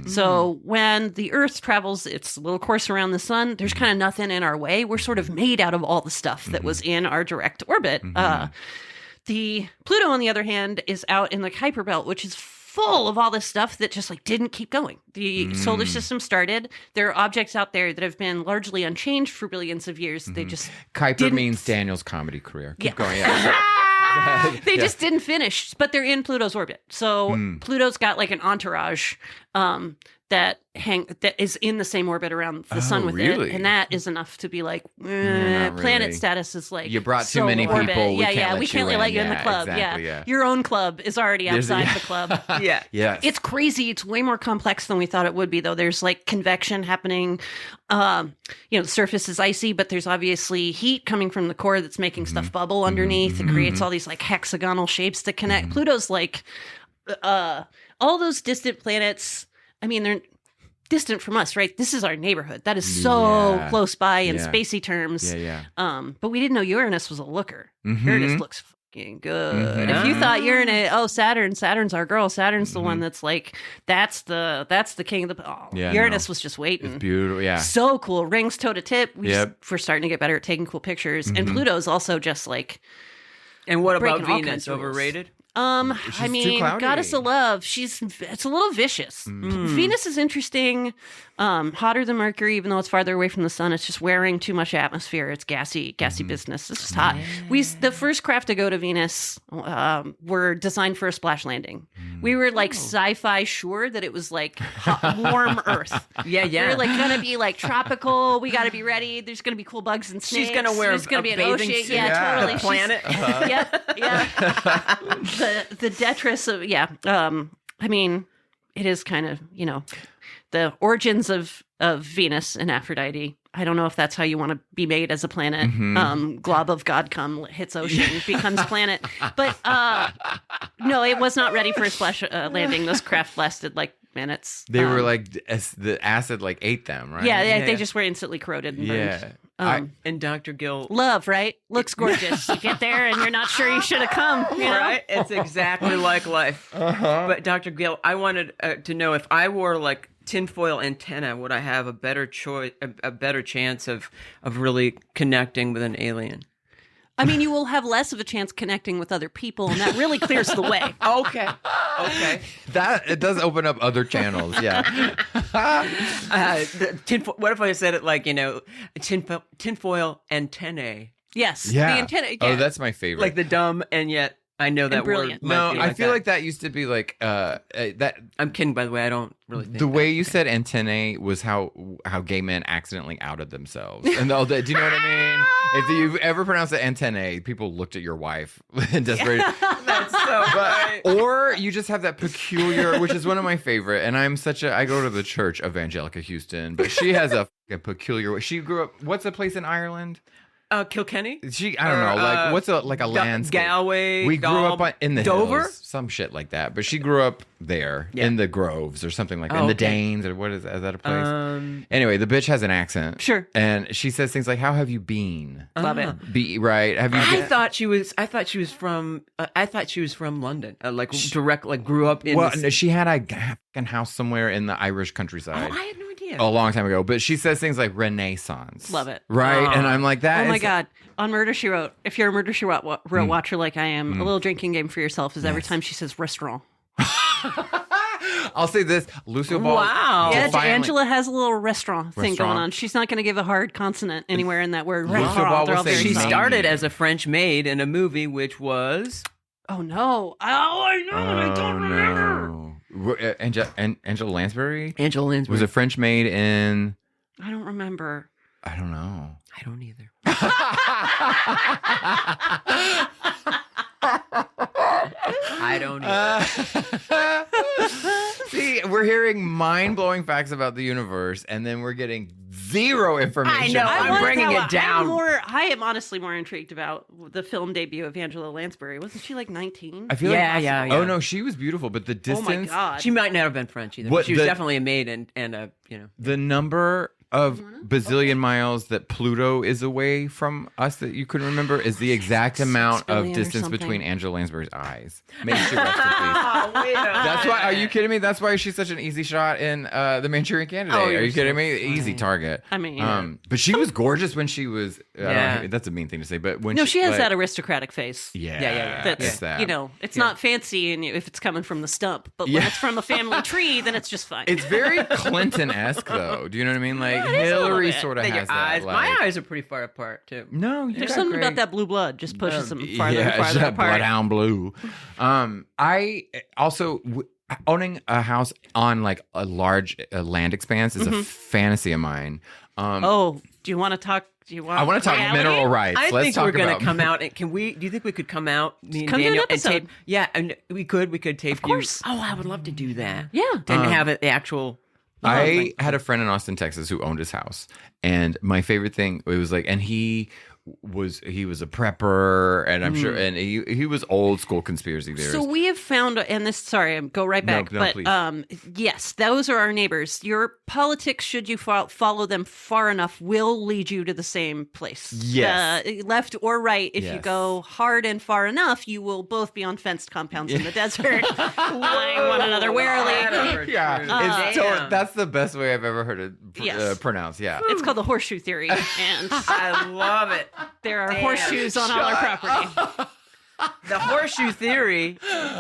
So when the Earth travels its little course around the sun, there's kind of nothing in our way. We're sort of made out of all the stuff that was in our direct orbit. The Pluto, on the other hand, is out in the Kuiper Belt, which is full of all this stuff that just like didn't keep going. The solar system started. There are objects out there that have been largely unchanged for billions of years. They just Kuiper means Daniel's comedy career. Keep going. They just didn't finish, but they're in Pluto's orbit. So Pluto's got like an entourage that is in the same orbit around the sun with it, and that is enough to be like planet status is like you brought too many orbit. people. We can't let you in the club. Exactly, your own club is already outside the club. It's crazy. It's way more complex than we thought it would be, though. There's like convection happening. The surface is icy, but there's obviously heat coming from the core that's making stuff bubble underneath. It creates all these like hexagonal shapes that connect. Pluto's like all those distant planets. I mean, they're distant from us, right? This is our neighborhood. That is so close by in spacey terms. But we didn't know Uranus was a looker. Uranus looks fucking good. If you thought Uranus, Saturn's our girl. Saturn's the one that's like, that's the king of the. Uranus was just waiting. It's beautiful. So cool. Rings toe to tip. We're starting to get better at taking cool pictures. And Pluto's also just like. And what about Venus? Overrated? I mean, goddess of love. It's a little vicious. Venus is interesting, hotter than Mercury, even though it's farther away from the sun. It's just wearing too much atmosphere. It's gassy business. It's just hot. The first craft to go to Venus were designed for a splash landing. We were like sci-fi sure that it was like hot, warm Earth. We were like gonna be like tropical. We got to be ready. There's gonna be cool bugs and snakes. She's gonna wear There's gonna be an ocean. Suit. Totally. The planet. The detritus of I mean, it is kind of the origins of Venus and Aphrodite. I don't know if that's how you want to be made as a planet. Glob of God come hits ocean becomes planet, but no, it was not ready for a splash landing. Those craft lasted like minutes. They were like the acid like ate them, right? They just were instantly corroded and burned. And Dr. Gill, love, right? Looks gorgeous. You get there and you're not sure you should have come. Right? It's exactly like life. But Dr. Gill, I wanted to know if I wore like tinfoil antenna, would I have a better chance of really connecting with an alien? I mean, you will have less of a chance connecting with other people, and that really clears the way. Okay. That it does open up other channels. Yeah. What if I said it like, tinfoil antennae? Yes. Yeah. The antenna. Oh, that's my favorite. Like the dumb and yet I know that brilliant. word. No, I feel that. like that used to be like that. I'm kidding, by the way. I don't really think The way you okay. said antennae was how gay men accidentally outed themselves. And all that. Do you know what I mean? If you've ever pronounced it antennae, people looked at your wife in desperation. That's so funny. Or you just have that peculiar, which is one of my favorite. And I go to the church of Angelica Houston, but she has a peculiar way. She grew up. What's a place in Ireland? Kilkenny? I don't know. Like what's a landscape? Galway. We grew up in the Dover? hills, some shit like that. But she grew up there in the Groves or something like that. In the Danes or what is that a place? Anyway, the bitch has an accent. Sure. And she says things like, "How have you been?" Love it. Be right. Have you? I thought she was from London. Grew up in. Well, no, she had a fucking house somewhere in the Irish countryside. Oh, I had no idea. A long time ago, but she says things like Renaissance. Love it. Right? And I'm like, that Oh my God. On Murder, She Wrote, if you're a Murder, She Wrote watcher like I am, a little drinking game for yourself is every time she says restaurant. I'll say this, Lucille Ball. Wow. Yeah, Angela has a little restaurant thing going on. She's not going to give a hard consonant anywhere in that word. Lucille Ball will say She Mamie. started as a French maid in a movie which was... Oh, no. Oh, I know. I don't remember. No. Angela Lansbury? Angela Lansbury. Was a French maid in... I don't remember. I don't know. I don't either. I don't either. See, we're hearing mind-blowing facts about the universe, and then we're getting zero information. I know. I'm bringing it down. I am honestly more intrigued about the film debut of Angela Lansbury. Wasn't she like 19? I feel Yeah. Oh, no, she was beautiful, but the distance... Oh, my God. She might not have been French either. What But she was the- definitely a maid and a, The number of bazillion miles that Pluto is away from us that you couldn't remember is the exact amount of billion or distance something. between Angela Lansbury's eyes. May she rest in peace. Oh, wait a That's why. Are you kidding me? That's why she's such an easy shot in the Manchurian Candidate. Oh, Are you're you kidding so me? funny. Easy target. I mean, but she was gorgeous when she was. Yeah. That's a mean thing to say, but when no, she has like, that aristocratic face. Yeah, Yeah. That's, it's that. it's not fancy and if it's coming from the stump, but when it's from a family tree, then it's just fine. It's very Clinton-esque, though. Do you know what I mean? Like Yeah, it is a little Hillary bit. sort of Your has that. eyes. Like, My eyes are pretty far apart too. No, you There's got something great. about that blue blood just pushes them farther and Yeah, farther it's apart. Bloodhound Blue. I also owning a house on like a large land expanse is a fantasy of mine. Oh, do you want to talk? Do you want? I want to talk reality? mineral rights. I Let's think talk we're going about to come out. And can we? Do you think we could come out? Me and Come do an Daniel and episode. tape. Yeah, and we could. We could tape. Of course. Oh, I would love to do that. Yeah. And have it the actual. I had a friend in Austin, Texas, who owned his house, and my favorite thing it was like, and he was a prepper, and I'm sure, and he was old school conspiracy theorist. So we have found, and this, sorry, go right back, No, but please. yes, those are our neighbors. Your politics, should you follow them far enough, will lead you to the same place. Yes. Left or right, if you Yes. go hard and far enough, you will both be on fenced compounds in the desert, eyeing one another warily. Yeah, that's the best way I've ever heard it Yes. pronounced. Yeah. It's called the Horseshoe Theory, and I love it. there are Damn. horseshoes on all our property. The Horseshoe Theory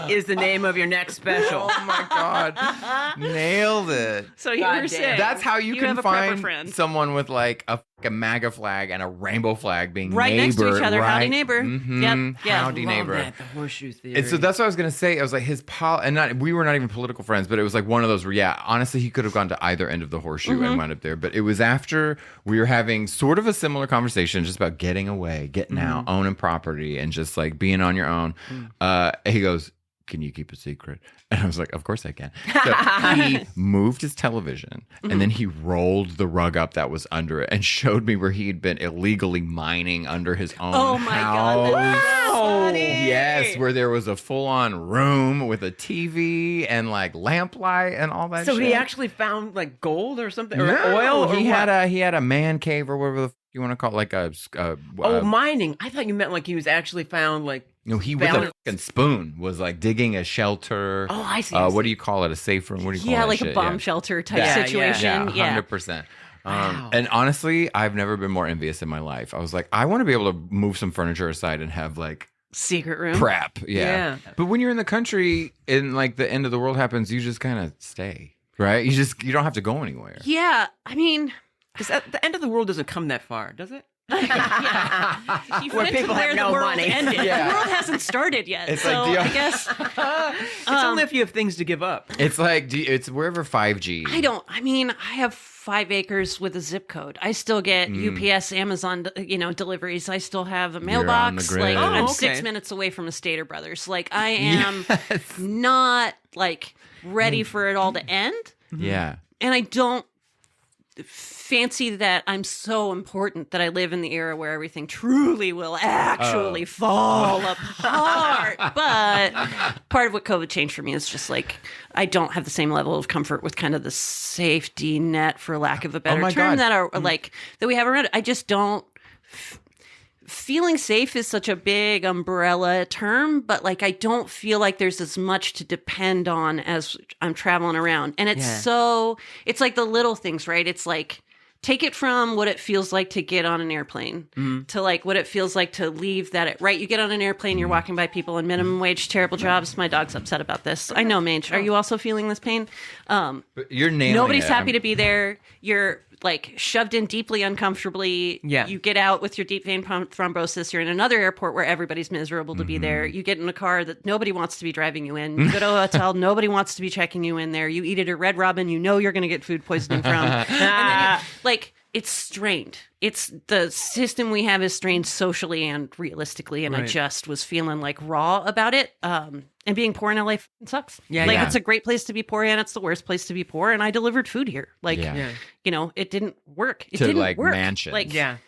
is the name of your next special. Oh my God. Nailed it. So you God were damn. saying That's how you can have a prepper find friend. someone with like a MAGA flag and a rainbow flag being Right next to each other. right? Howdy, neighbor. Mhm. Yep. Yeah. Howdy, Love neighbor. that, the Horseshoe Theory. And so that's what I was gonna say. I was like, we were not even political friends, but it was like one of those where, yeah, honestly, he could have gone to either end of the horseshoe and wound up there. But it was after we were having sort of a similar conversation, just about getting away, getting out, owning property, and just like being on your own. He goes, "Can you keep a secret?" And I was like, "Of course I can." So he moved his television and then he rolled the rug up that was under it and showed me where he'd been illegally mining under his own Oh my house. God. That's so funny. Yes, where there was a full-on room with a TV and like lamplight and all that. So shit. he actually found like gold or something, or No, oil. Or he what? had a man cave or whatever the f- you want to call it, like a. Mining. I thought you meant like he was actually found like. He with found- a fucking spoon was like digging a shelter. Oh, I see. What do you call it? A safe room? What do you call Yeah, that like shit? a bomb shelter type Yeah, situation. Yeah, Yeah. 100%. Wow. And honestly, I've never been more envious in my life. I was like, I want to be able to move some furniture aside and have like secret room prep. Yeah. But when you're in the country and like the end of the world happens, you just kind of stay, right? You don't have to go anywhere. Yeah, I mean, because the end of the world doesn't come that far, does it? You went to where the world ended. The world hasn't started yet. It's so like, I guess it's only if you have things to give up. It's like it's wherever 5G. I have 5 acres with a zip code. I still get UPS, Amazon, deliveries. I still have a mailbox. Like I'm 6 minutes away from a Stater Brothers. Like I am not like ready for it all to end. Yeah. And I don't fancy that I'm so important that I live in the era where everything truly will actually fall apart. But part of what COVID changed for me is just like I don't have the same level of comfort with kind of the safety net, for lack of a better term, that we have around it. I just don't. Feeling safe is such a big umbrella term, but like I don't feel like there's as much to depend on as I'm traveling around. And it's it's like the little things, right? It's like take it from what it feels like to get on an airplane to like what it feels like to leave that, right? You get on an airplane, you're walking by people in minimum wage, terrible jobs. My dog's upset about this. I know, Mange. Are you also feeling this pain? But you're nailing Nobody's it. happy to be there. You're like shoved in deeply uncomfortably. Yeah. You get out with your deep vein thrombosis. You're in another airport where everybody's miserable to be there. You get in a car that nobody wants to be driving you in. You go to a hotel, nobody wants to be checking you in there. You eat at a Red Robin, you know you're going to get food poisoning from. And then it's strained. It's the system we have is strained socially and realistically. And I just was feeling like raw about it. And being poor in LA sucks. It's a great place to be poor and it's the worst place to be poor. And I delivered food here. It didn't work. It didn't work. Mansion.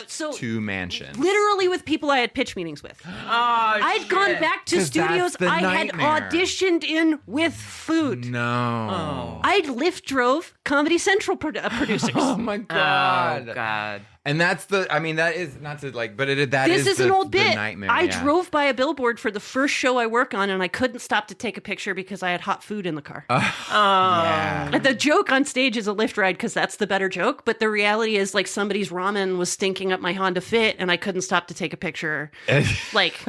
So to mansion. Literally with people I had pitch meetings with. I'd gone back to studios I had auditioned in with food. No. I'd Lyft drove Comedy Central producers. Oh my God. Oh God. And that's that is not to like, but this is an old bit. Nightmare. I drove by a billboard for the first show I work on, and I couldn't stop to take a picture because I had hot food in the car. Yeah. The joke on stage is a Lyft ride because that's the better joke, but the reality is like somebody's ramen was stinking up my Honda Fit, and I couldn't stop to take a picture, like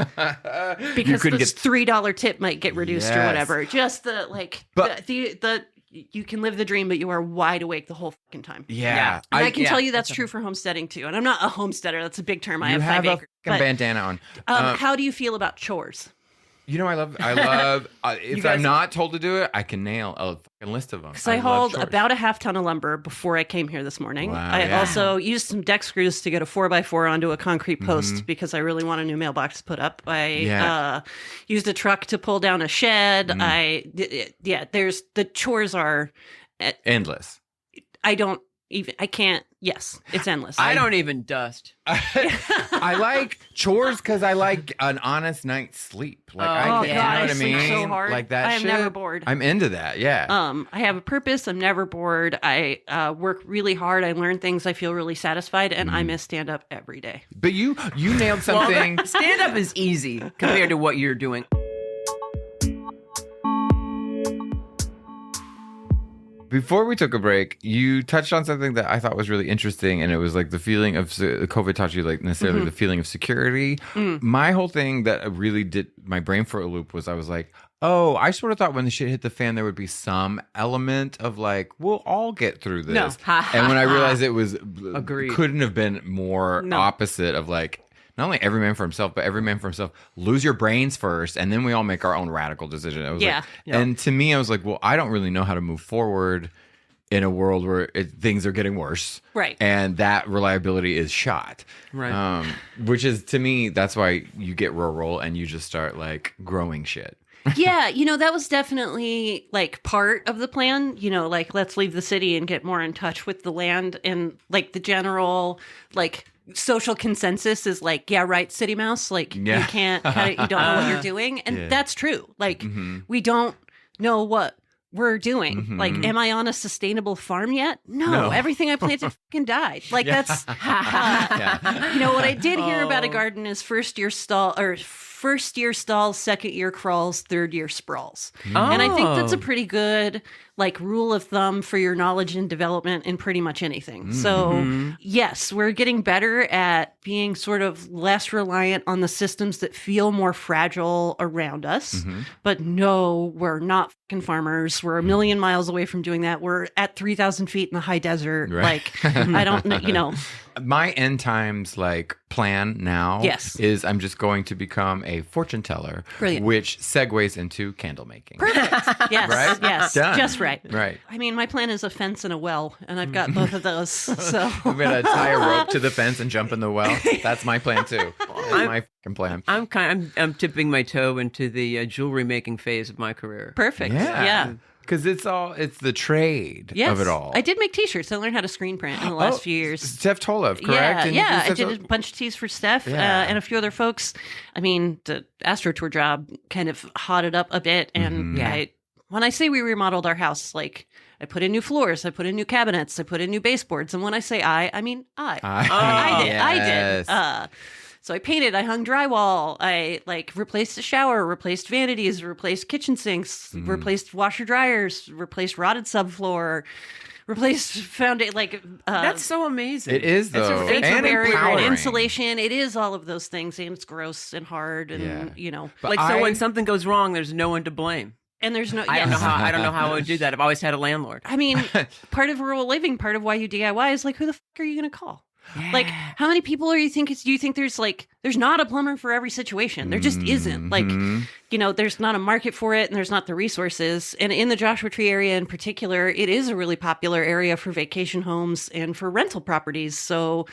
because the $3 tip might get reduced or whatever. Just the you can live the dream, but you are wide awake the whole fucking time. Yeah. And I can tell you that's true for homesteading too. And I'm not a homesteader. That's a big term. I have 5 acres. A bandana on. How do you feel about chores? You know, I love if I'm not told to do it, I can nail a fucking list of them. Because I hauled about a half ton of lumber before I came here this morning. Wow, I also used some deck screws to get a 4x4 onto a concrete post because I really want a new mailbox put up. I used a truck to pull down a shed. There's the chores are endless. Yes, it's endless. I don't even dust. I like chores because I like an honest night's sleep. Like I sleep so hard. Like that. I am never bored. I'm into that. Yeah. I have a purpose. I'm never bored. I work really hard. I learn things. I feel really satisfied, and I miss stand up every day. But you nailed something. Stand up is easy compared to what you're doing. Before we took a break, you touched on something that I thought was really interesting, and it was like the feeling of COVID taught you like necessarily the feeling of security. My whole thing that really did my brain for a loop was I was like, oh, I sort of thought when the shit hit the fan, there would be some element of like, we'll all get through this. No. And when I realized it was Agreed. couldn't have been more opposite of like, not only every man for himself, but every man for himself. Lose your brains first, and then we all make our own radical decision. I was like, and to me, I was like, well, I don't really know how to move forward in a world where things are getting worse, right? And that reliability is shot, right? Which is to me, that's why you get rural and you just start like growing shit. Yeah, that was definitely like part of the plan, like let's leave the city and get more in touch with the land, and like the general like social consensus is like, yeah, right, city mouse, like you can't you don't know what you're doing, and that's true. Like we don't know what we're doing. Like, am I on a sustainable farm yet? No. Everything I planted fucking died. Like that's what I did hear about a garden is first year stalls, second year crawls, third year sprawls. And I think that's a pretty good like rule of thumb for your knowledge and development in pretty much anything. So yes, we're getting better at being sort of less reliant on the systems that feel more fragile around us. But no, we're not fucking farmers. We're a million miles away from doing that. We're at 3,000 feet in the high desert. Right. Like, I don't know, you know. My end times like plan now is I'm just going to become a fortune teller, which segues into candle making. Perfect. Yes. Right? Yes. Done. Just right. Right. I mean, my plan is a fence and a well, and I've got both of those. So I'm gonna tie a rope to the fence and jump in the well. That's my plan too. That's my fucking plan. I'm tipping my toe into the jewelry making phase of my career. Perfect. Yeah. Because it's the trade of it all. I did make t-shirts. I learned how to screen print in the last few years. Steph Tolev, correct? Yeah, I did a bunch of tees for Steph and a few other folks. I mean, the Astro Tour job kind of hotted up a bit. And when I say we remodeled our house, like I put in new floors, I put in new cabinets, I put in new baseboards. And when I say I mean I. I did. So I painted, I hung drywall, I like replaced the shower, replaced vanities, replaced kitchen sinks, replaced washer dryers, replaced rotted subfloor, replaced foundation. Like that's so amazing. It is though, and empowering. Insulation. It is all of those things, and it's gross and hard, and you know. But so when something goes wrong, there's no one to blame. And there's no. I don't know how I would do that. I've always had a landlord. I mean, part of rural living, part of why you DIY is like, who the fuck are you going to call? Yeah. Like, how many people do you think there's not a plumber for every situation? There just isn't. Like, you know, there's not a market for it, and there's not the resources. And in the Joshua Tree area in particular, it is a really popular area for vacation homes and for rental properties. So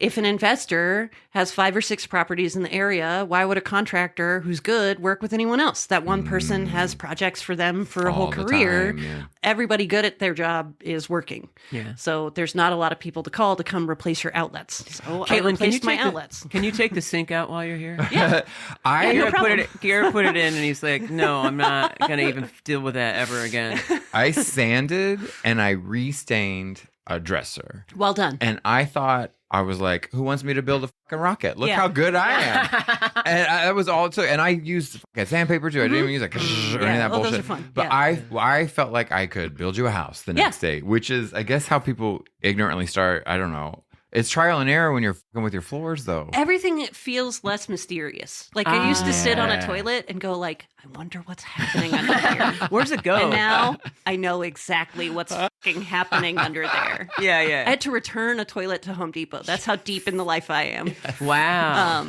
if an investor has 5 or 6 properties in the area, why would a contractor who's good work with anyone else? That one person has projects for them for a whole career. Everybody good at their job is working. Yeah. So there's not a lot of people to call to come replace your outlets. So Caitlin, I replaced my outlets. Can you take the sink out while you're here? Yeah. Garrett put it in, and he's like, no, I'm not going to even deal with that ever again. I sanded and I restained a dresser. Well done. And I thought, I was like, who wants me to build a fucking rocket? Look how good I am. And that was all it took. And I used sandpaper too. I didn't even use like or any of that bullshit. Those are fun. But I felt like I could build you a house the next day, which is, I guess, how people ignorantly start. I don't know. It's trial and error when you're fucking with your floors, though. Everything feels less mysterious. Like I used to sit on a toilet and go like, I wonder what's happening under here. Where's it go? And now I know exactly what's fucking happening under there. Yeah. I had to return a toilet to Home Depot. That's how deep in the life I am. Wow.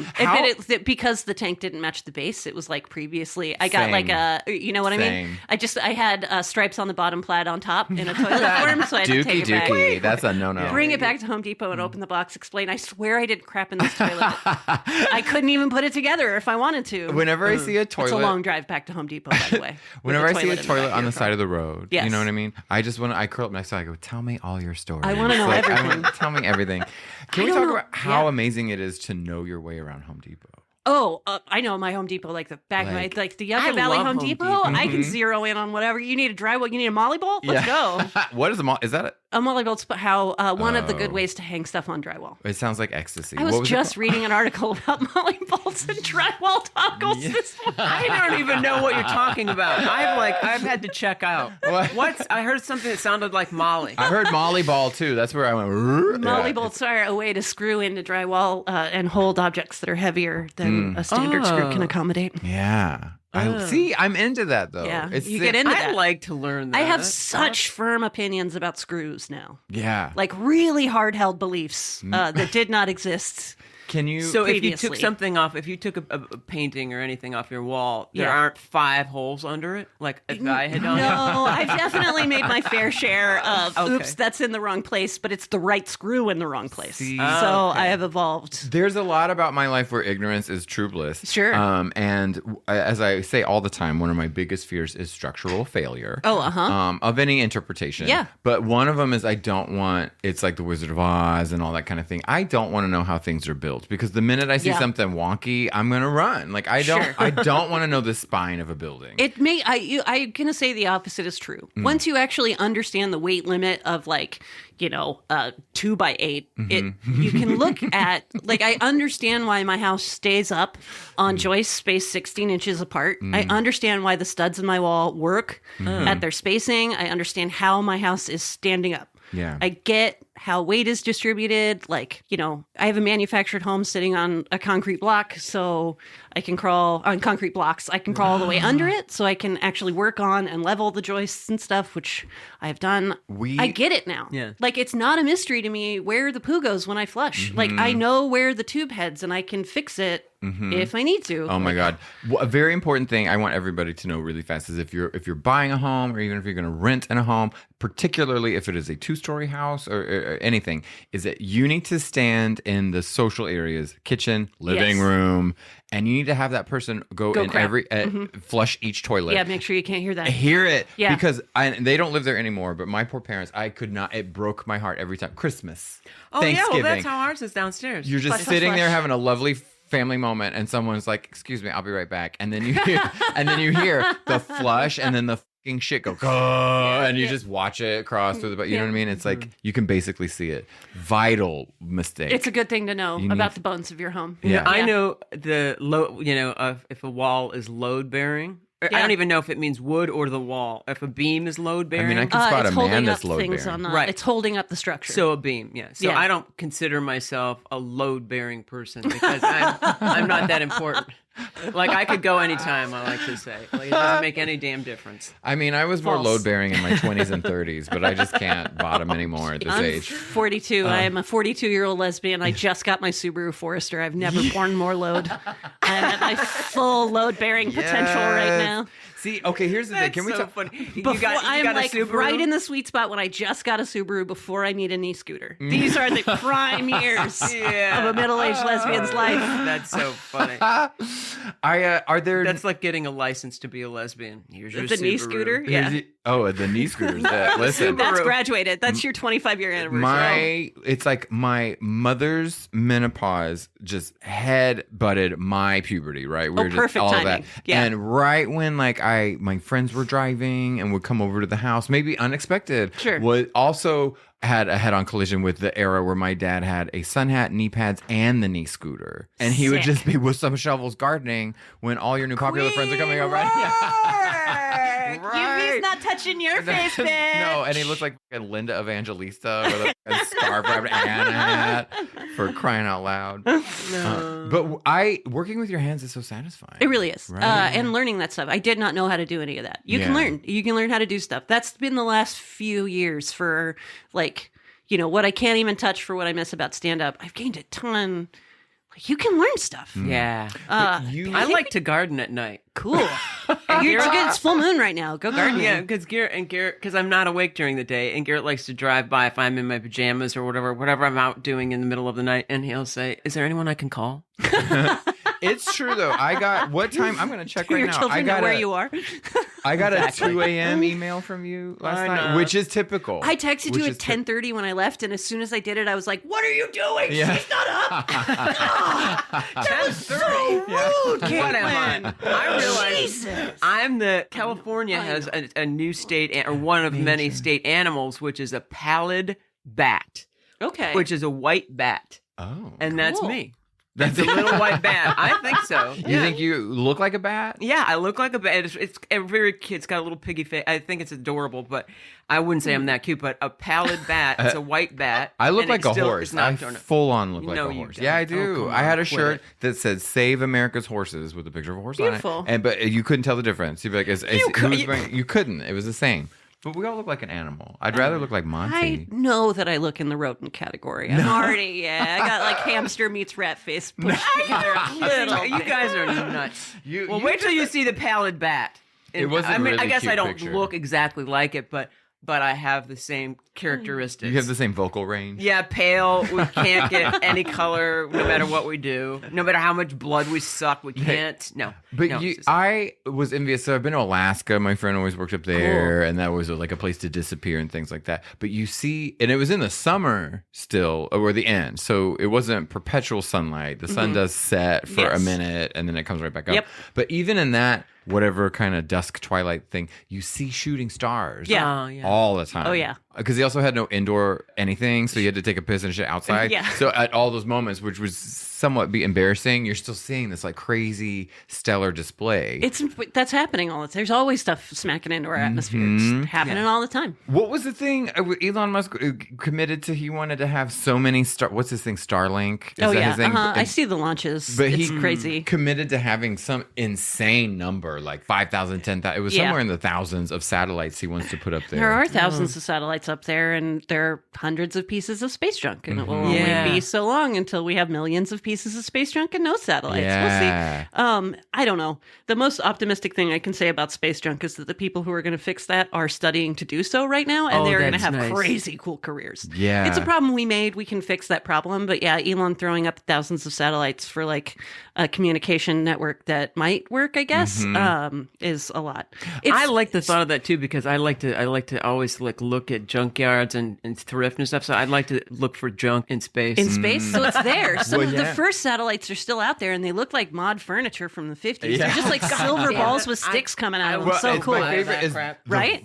Because the tank didn't match the base. It was like previously. I got like a, you know what I mean? I had stripes on the bottom, plaid on top in a toilet form. So I had to take it back. That's a no-no. Bring it back to Home Depot and open the box. Explain. I swear I didn't crap in this toilet. I couldn't even put it together if I wanted to. Whenever I see a toilet, it's a long drive back to Home Depot, by the way. Whenever I see a toilet on the side of the road, you know what I mean? I just want to, I curl up next to it, I go, tell me all your stories. I want to know everything. Tell me everything. Can we talk about how amazing it is to know your way around Home Depot? Oh, I know my Home Depot like the back of my, like the Yucca Valley Home Depot. I can zero in on whatever. You need a drywall, you need a molly bolt? Let's go. What is a molly? Is that a molly bolt's how one of the good ways to hang stuff on drywall. It sounds like ecstasy. I was just reading an article about molly bolts and drywall toggles this morning. I don't even know what you're talking about. I've had to check out. What? I heard something that sounded like molly. I heard molly ball too. That's where I went. Molly bolts are a way to screw into drywall and hold objects that are heavier than a standard screw can accommodate. Yeah. I'm into that though. Yeah, you get into that. I'd like to learn that. I have such firm opinions about screws now. Yeah. Like really hard-held beliefs that did not exist. Can you? So if you took something off, if you took a painting or anything off your wall, there aren't 5 holes under it? Like if I had done No, I've definitely made my fair share of, oops, that's in the wrong place, but it's the right screw in the wrong place. I have evolved. There's a lot about my life where ignorance is true bliss. Sure. And as I say all the time, one of my biggest fears is structural failure. Of any interpretation. Yeah. But one of them is I don't want, it's like the Wizard of Oz and all that kind of thing. I don't want to know how things are built. built, because the minute I see something wonky, I'm gonna run. Like I don't want to know the spine of a building. I'm gonna say the opposite is true. Once you actually understand the weight limit of 2 by 8, you can look at, like, I understand why my house stays up on joists spaced 16 inches apart. I understand why the studs in my wall work at their spacing. I understand how my house is standing up. Yeah. I get how weight is distributed. Like, I have a manufactured home sitting on a concrete block, so I can crawl on concrete blocks. I can crawl all the way under it, so I can actually work on and level the joists and stuff, which I have done. I get it now. Yeah. Like, it's not a mystery to me where the poo goes when I flush. Like, I know where the tube heads, and I can fix it if I need to. Oh my God. Well, a very important thing I want everybody to know really fast is if you're buying a home, or even if you're going to rent in a home, particularly if it is a 2-story house or anything, is that you need to stand in the social areas, kitchen, living room, and you need to have that person go in crap. flush each toilet. Yeah, make sure you can't hear that. Hear it. Yeah. Because they don't live there anymore, but my poor parents, I could not, it broke my heart every time. Christmas, Thanksgiving. Yeah, well, that's how ours is downstairs. You're just sitting there having a lovely family moment, and someone's like, "Excuse me, I'll be right back," and then you hear, the flush, and then the fucking shit go, and you just watch it cross through the. You know what I mean? It's like you can basically see it. Vital mistake. It's a good thing to know about the bones of your home. Yeah. I know the if a wall is load bearing. I don't even know if it means wood or the wall. If a beam is load bearing, I mean, I can spot a man that's load things bearing. Right. It's holding up the structure. So a beam, yeah. So I don't consider myself a load bearing person because I'm not that important. Like, I could go anytime, I like to say. Like, it doesn't make any damn difference. I mean, I was more load bearing in my 20s and 30s, but I just can't bottom anymore at this age. I'm 42. I am a 42-year-old lesbian. I just got my Subaru Forester. I've never borne more load. I'm at my full load-bearing potential right now. See, okay, here's the thing. Can we talk? Funny. I'm like a Subaru? right in the sweet spot when I just got a Subaru before I need a knee scooter. These are the prime years of a middle-aged lesbian's life. That's so funny. Are there? That's like getting a license to be a lesbian. Here's your the Subaru. knee scooter. Yeah. The knee scooters. Listen, that's graduated. That's your 25-year anniversary. It's like my mother's menopause just head butted my puberty. Right, we were just perfect all timing. of that. Yeah. And right when my friends were driving and would come over to the house, maybe unexpected. Sure. Would also had a head-on collision with the era where my dad had a sun hat, knee pads, and the knee scooter, and he would just be with some shovels gardening when all your new popular friends are coming over. Right? He's not touching your face, bitch. No, and he looked like Linda Evangelista with a scarf wrapped Anna hat, for crying out loud. But working with your hands is so satisfying. It really is. Right? And learning that stuff. I did not know how to do any of that. You can learn. You can learn how to do stuff. That's been the last few years for what I can't even touch for what I miss about stand-up. I've gained a ton. You can learn stuff. Yeah. I like to garden at night. Cool. It's full moon right now. Go gardening. Yeah, because I'm not awake during the day, and Garrett likes to drive by if I'm in my pajamas or whatever I'm out doing in the middle of the night, and he'll say, "Is there anyone I can call?" It's true though. I got what time? I'm going to check right now. Your children know where you are. I got a 2 a.m. email from you last night, which is typical. I texted you at 10:30 when I left, and as soon as I did it, I was like, "What are you doing? Yeah. She's not up." That was so rude, Caitlin. I realize Jesus. California has a new state, or one of many state animals, which is a pallid bat. Okay. Which is a white bat. Oh. And that's me. That's a little white bat. I think so. You think you look like a bat? Yeah, I look like a bat. It's very cute. It's got a little piggy face. I think it's adorable, but I wouldn't say I'm that cute. But a pallid bat. It's a white bat. I look like a horse. I full on look like a horse. Yeah, I do. I had a shirt that said "Save America's Horses" with a picture of a horse Beautiful. on it. But you couldn't tell the difference. You'd be like, you couldn't. It was the same. But we all look like an animal. I'd rather look like Monty. I know that I look in the rodent category. I'm already, I got like hamster meets rat face pushed together a little. You guys are nuts. Wait till you see the pallid bat. It was. I guess I don't look exactly like it, but but I have the same characteristics. You have the same vocal range? Yeah, pale. We can't get any color no matter what we do. No matter how much blood we suck, we can't. No. But I was envious. So I've been to Alaska. My friend always worked up there, and that was like a place to disappear and things like that. But you see, and it was in the summer still, or the end. So it wasn't perpetual sunlight. The sun does set for a minute, and then it comes right back up. But even in that, whatever kind of dusk twilight thing, you see shooting stars all the time. Oh, yeah. Because he also had no indoor anything, so you had to take a piss and shit outside. So at all those moments, which was somewhat be embarrassing, you're still seeing this like crazy stellar display. That's happening all the time. There's always stuff smacking into our atmosphere. It's happening all the time. What was the thing Elon Musk committed to? He wanted to have so many what's his thing? Starlink? Is that his thing? I see the launches. But it's crazy. Committed to having some insane number, like 5,000, 10,000. It was somewhere in the thousands of satellites he wants to put up there. There are thousands of satellites up there, and there are hundreds of pieces of space junk, and it will only be so long until we have millions of pieces of space junk and no satellites. We'll see. I don't know. The most optimistic thing I can say about space junk is that the people who are going to fix that are studying to do so right now, and they're going to have crazy cool careers. Yeah. It's a problem we made. We can fix that problem. But yeah, Elon throwing up thousands of satellites for like a communication network that might work, I guess, is a lot. I like the thought of that too, because I like to always like look at junkyards and thrift and stuff. So I'd like to look for junk in space. So it's there. Some of the first satellites are still out there, and they look like mod furniture from the 50s. They're just like silver balls with sticks coming out of them. So cool. My favorite is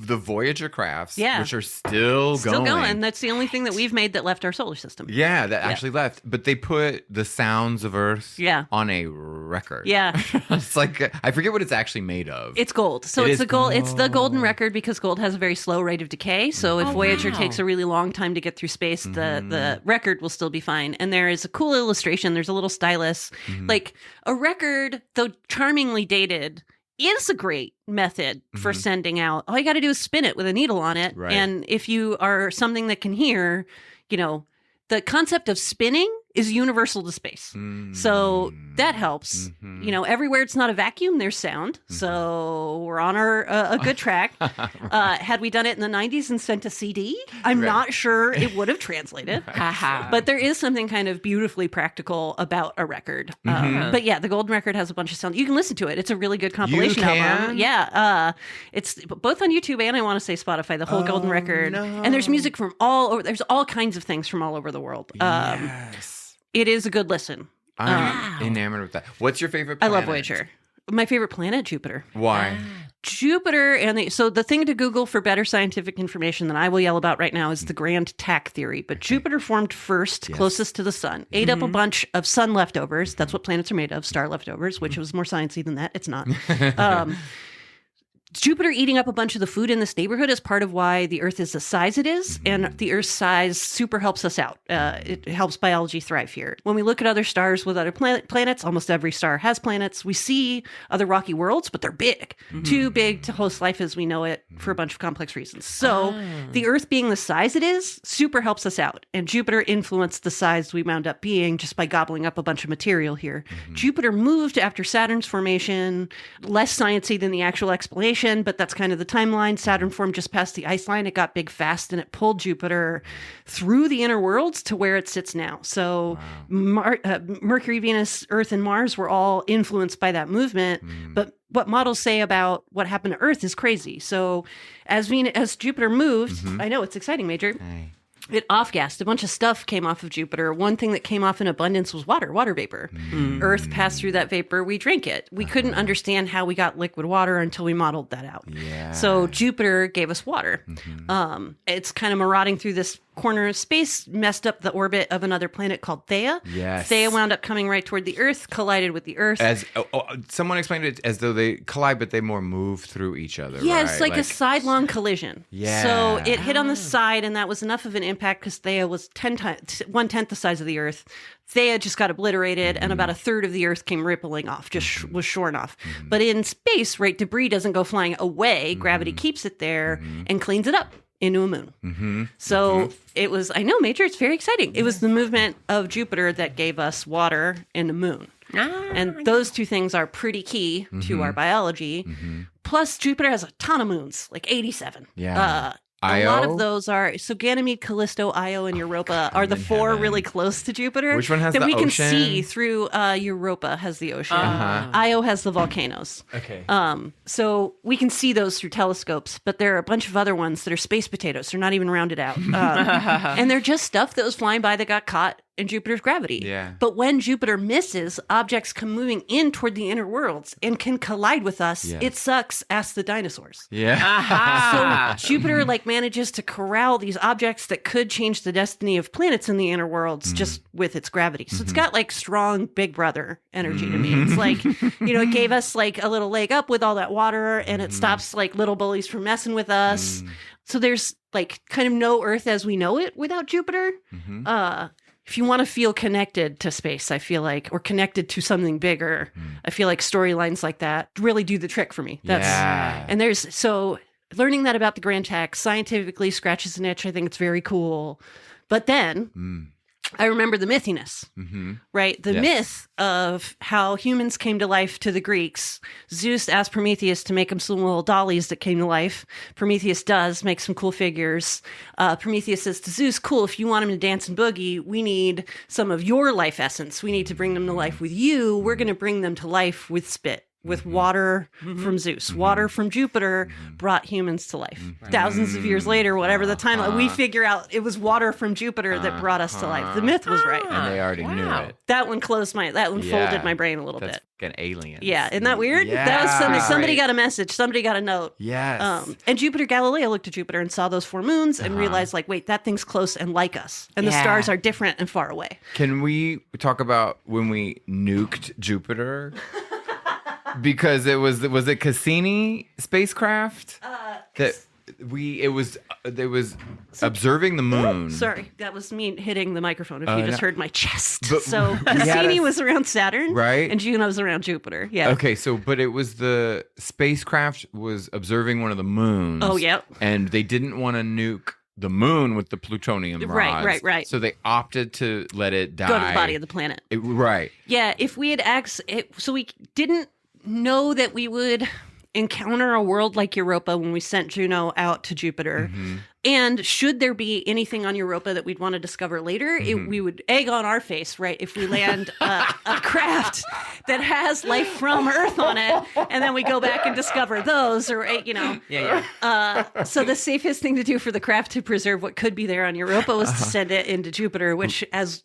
the Voyager crafts, which are still going. That's the only thing that we've made that left our solar system. Yeah, that actually left. But they put the sounds of Earth on a record. Yeah. It's like, I forget what it's actually made of. It's gold. So it's the gold. It's the golden record because gold has a very slow rate of decay. So if Voyager takes a really long time to get through space, the record will still be fine. And there is a cool illustration. There's a little stylus. Like a record, though charmingly dated, is a great method for sending out. All you got to do is spin it with a needle on it. Right. And if you are something that can hear, the concept of spinning is universal to space. So that helps. Everywhere it's not a vacuum, there's sound. So we're on a good track. Had we done it in the 90s and sent a CD, I'm not sure it would have translated. But there is something kind of beautifully practical about a record. But yeah, the golden record has a bunch of sound. You can listen to it. It's a really good compilation album. Yeah. It's both on YouTube and I want to say Spotify, the whole golden record. No. And there's music from all over. There's all kinds of things from all over the world. It is a good listen. I'm enamored with that. What's your favorite planet? I love Voyager. My favorite planet, Jupiter. Why? Jupiter, so the thing to Google for better scientific information than I will yell about right now is the grand tack theory. But Jupiter formed first, closest to the sun, ate up a bunch of sun leftovers. That's what planets are made of, star leftovers, which was more sciencey than that. It's not. Jupiter eating up a bunch of the food in this neighborhood is part of why the Earth is the size it is, and the Earth's size super helps us out. It helps biology thrive here. When we look at other stars with other planets, almost every star has planets. We see other rocky worlds, but they're big. Too big to host life as we know it for a bunch of complex reasons. So the Earth being the size it is super helps us out, and Jupiter influenced the size we wound up being just by gobbling up a bunch of material here. Jupiter moved after Saturn's formation, less sciencey than the actual explanation, but that's kind of the timeline. Saturn formed just past the ice line. It got big fast, and it pulled Jupiter through the inner worlds to where it sits now. So Mercury, Venus, Earth, and Mars were all influenced by that movement. But what models say about what happened to Earth is crazy. So as Jupiter moved, I know it's exciting, Major. It off-gassed. A bunch of stuff came off of Jupiter. One thing that came off in abundance was water vapor. Earth passed through that vapor. We drank it. We couldn't understand how we got liquid water until we modeled that out. So Jupiter gave us water. It's kind of marauding through this corner of space, messed up the orbit of another planet called Theia. Theia wound up coming right toward the Earth, collided with the Earth. As someone explained it as though they collide, but they more move through each other. Yeah, it's like a sidelong collision. So it hit on the side, and that was enough of an impact because Theia was 1/10 the size of the Earth. Theia just got obliterated, and about a third of the Earth came rippling off, just was shorn off. But in space, debris doesn't go flying away. Gravity keeps it there and cleans it up into a moon. So it was, I know, Major, it's very exciting. It was the movement of Jupiter that gave us water and the moon. And those two things are pretty key to our biology. Plus, Jupiter has a ton of moons, like 87. Io? A lot of those are so Ganymede, Callisto, Io, and Europa are the four really close to Jupiter. Which one has the ocean? That we can ocean? See through. Europa has the ocean. Io has the volcanoes. Okay. So we can see those through telescopes, but there are a bunch of other ones that are space potatoes. They're not even rounded out, and they're just stuff that was flying by that got caught in Jupiter's gravity. Yeah. But when Jupiter misses, objects come moving in toward the inner worlds and can collide with us. Yes. It sucks. Ask the dinosaurs. Yeah. So Jupiter manages to corral these objects that could change the destiny of planets in the inner worlds just with its gravity. So it's got strong Big Brother energy to me. It's it gave us a little leg up with all that water, and it stops little bullies from messing with us. So there's kind of no Earth as we know it without Jupiter. If you want to feel connected to space, I feel or connected to something bigger, I feel storylines like that really do the trick for me. And learning that about the Grand Tex scientifically scratches an itch. I think it's very cool. But then I remember the mythiness, right? The myth of how humans came to life to the Greeks. Zeus asked Prometheus to make him some little dollies that came to life. Prometheus does, make some cool figures. Prometheus says to Zeus, cool, if you want him to dance and boogie, we need some of your life essence. We need to bring them to life with you. We're going to bring them to life with spit. With water from Zeus. Water from Jupiter brought humans to life. Thousands of years later, whatever the time, we figure out it was water from Jupiter that brought us to life. The myth was right. And they already knew it. That one folded my brain a little bit. An alien. Yeah, isn't that weird? Yeah. That was somebody got a message. Somebody got a note. Yes. And Galileo looked at Jupiter and saw those 4 moons and realized, wait, that thing's close and like us. And the stars are different and far away. Can we talk about when we nuked Jupiter? Because it was it Cassini spacecraft that it was observing the moon. Sorry, that was me hitting the microphone. If you just heard my chest. But so Cassini was around Saturn, right? And Juno was around Jupiter. Yeah. Okay, but it was the spacecraft was observing one of the moons. Oh, yeah. And they didn't want to nuke the moon with the plutonium rods. Right. So they opted to let it die. Go to the body of the planet. Right. Yeah, if we had so we didn't know that we would encounter a world like Europa when we sent Juno out to Jupiter. And should there be anything on Europa that we'd want to discover later, we would egg on our face, right? If we land a craft that has life from Earth on it, and then we go back and discover those, or so the safest thing to do for the craft to preserve what could be there on Europa was to send it into Jupiter, which, as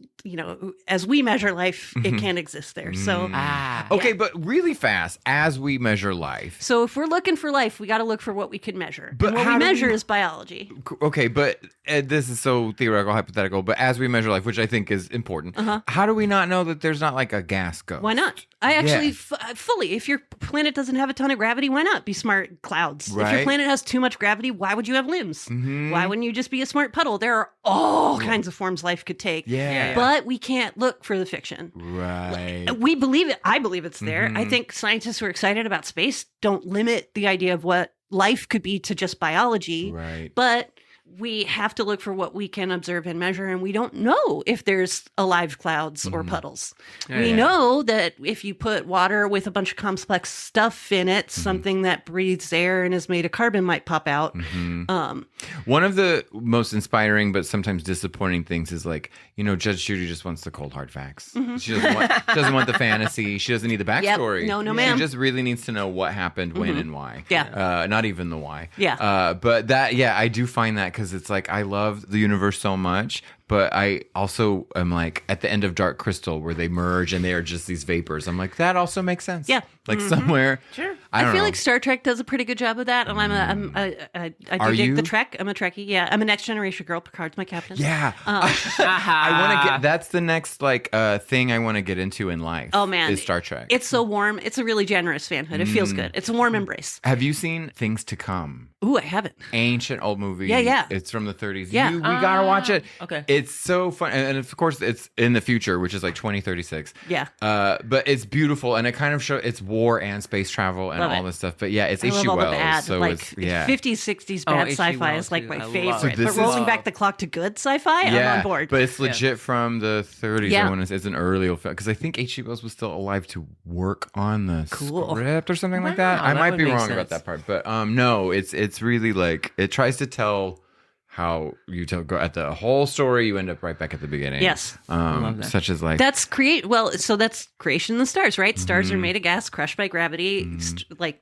we measure life, it can't exist there. So but really fast as we measure life. So if we're looking for life, we got to look for what we can measure. But what we measure is biology. Okay, but this is so theoretical, hypothetical, but as we measure life, which I think is important, how do we not know that there's not a gas ghost? Why not? I actually fully, if your planet doesn't have a ton of gravity, why not be smart clouds? Right? If your planet has too much gravity, why would you have limbs? Why wouldn't you just be a smart puddle? There are all kinds of forms life could take. But we can't look for the fiction. Right. We believe it. I believe it's there. I think scientists who are excited about space don't limit the idea of what life could be to just biology. Right. But we have to look for what we can observe and measure, and we don't know if there's alive clouds or puddles. We know that if you put water with a bunch of complex stuff in it, something that breathes air and is made of carbon might pop out. One of the most inspiring but sometimes disappointing things is Judge Judy just wants the cold hard facts. She doesn't want the fantasy. She doesn't need the backstory. No, ma'am. She just really needs to know what happened, when, and why. Not even the why. But I do find that because it's I love the universe so much, but I also am at the end of Dark Crystal where they merge and they are just these vapors. I'm that also makes sense. Yeah. Somewhere. Sure. I feel like Star Trek does a pretty good job of that. And I do dig the Trek. I'm a Trekkie. Yeah. I'm a Next Generation girl. Picard's my captain. Yeah. I want to get, that's the next thing I want to get into in life. Oh man. Is Star Trek. It's so warm. It's a really generous fanhood. It feels good. It's a warm embrace. Have you seen Things to Come? Ooh, I haven't. Ancient old movie. Yeah. It's from the 30s. Yeah. We gotta watch it. Okay. It's so fun. And of course, it's in the future, which is 2036. Yeah. But it's beautiful. And it kind of shows it's war and space travel and all this stuff. But yeah, it's H.G. Wells. Bad, so it's, 50s, 60s bad sci-fi is my favorite. So but rolling back the clock to good sci-fi, I'm on board. But it's legit from the 30s. Yeah. I want to say it's an early film. Because I think H.G. Wells was still alive to work on the script or something like that. I might be wrong about that part. But no, it's really it tries to tell how you go at the whole story, you end up right back at the beginning. Yes. Such as like that's that's creation of the stars, right? Stars are made of gas crushed by gravity. Like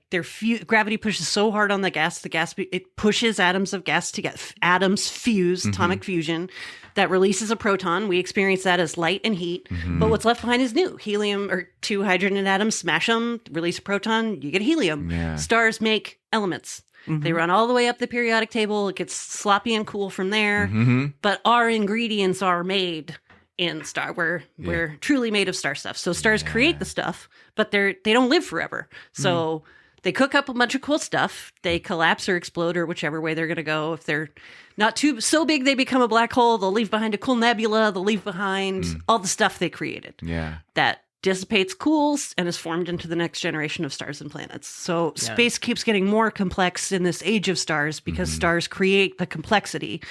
gravity pushes so hard on the gas it pushes atoms of gas together. Atoms fuse, atomic fusion, that releases a proton. We experience that as light and heat. But what's left behind is new helium, or 2 hydrogen atoms. Smash them, release a proton, you get helium. Yeah. Stars make elements. They run all the way up the periodic table. It gets sloppy and cool from there. But our ingredients are made in star. We're truly made of star stuff. So stars create the stuff, but they don't live forever. So they cook up a bunch of cool stuff. They collapse or explode or whichever way they're going to go. If they're not so big they become a black hole, they'll leave behind a cool nebula. They'll leave behind all the stuff they created. Yeah. That dissipates, cools, and is formed into the next generation of stars and planets. So space keeps getting more complex in this age of stars because stars create the complexity.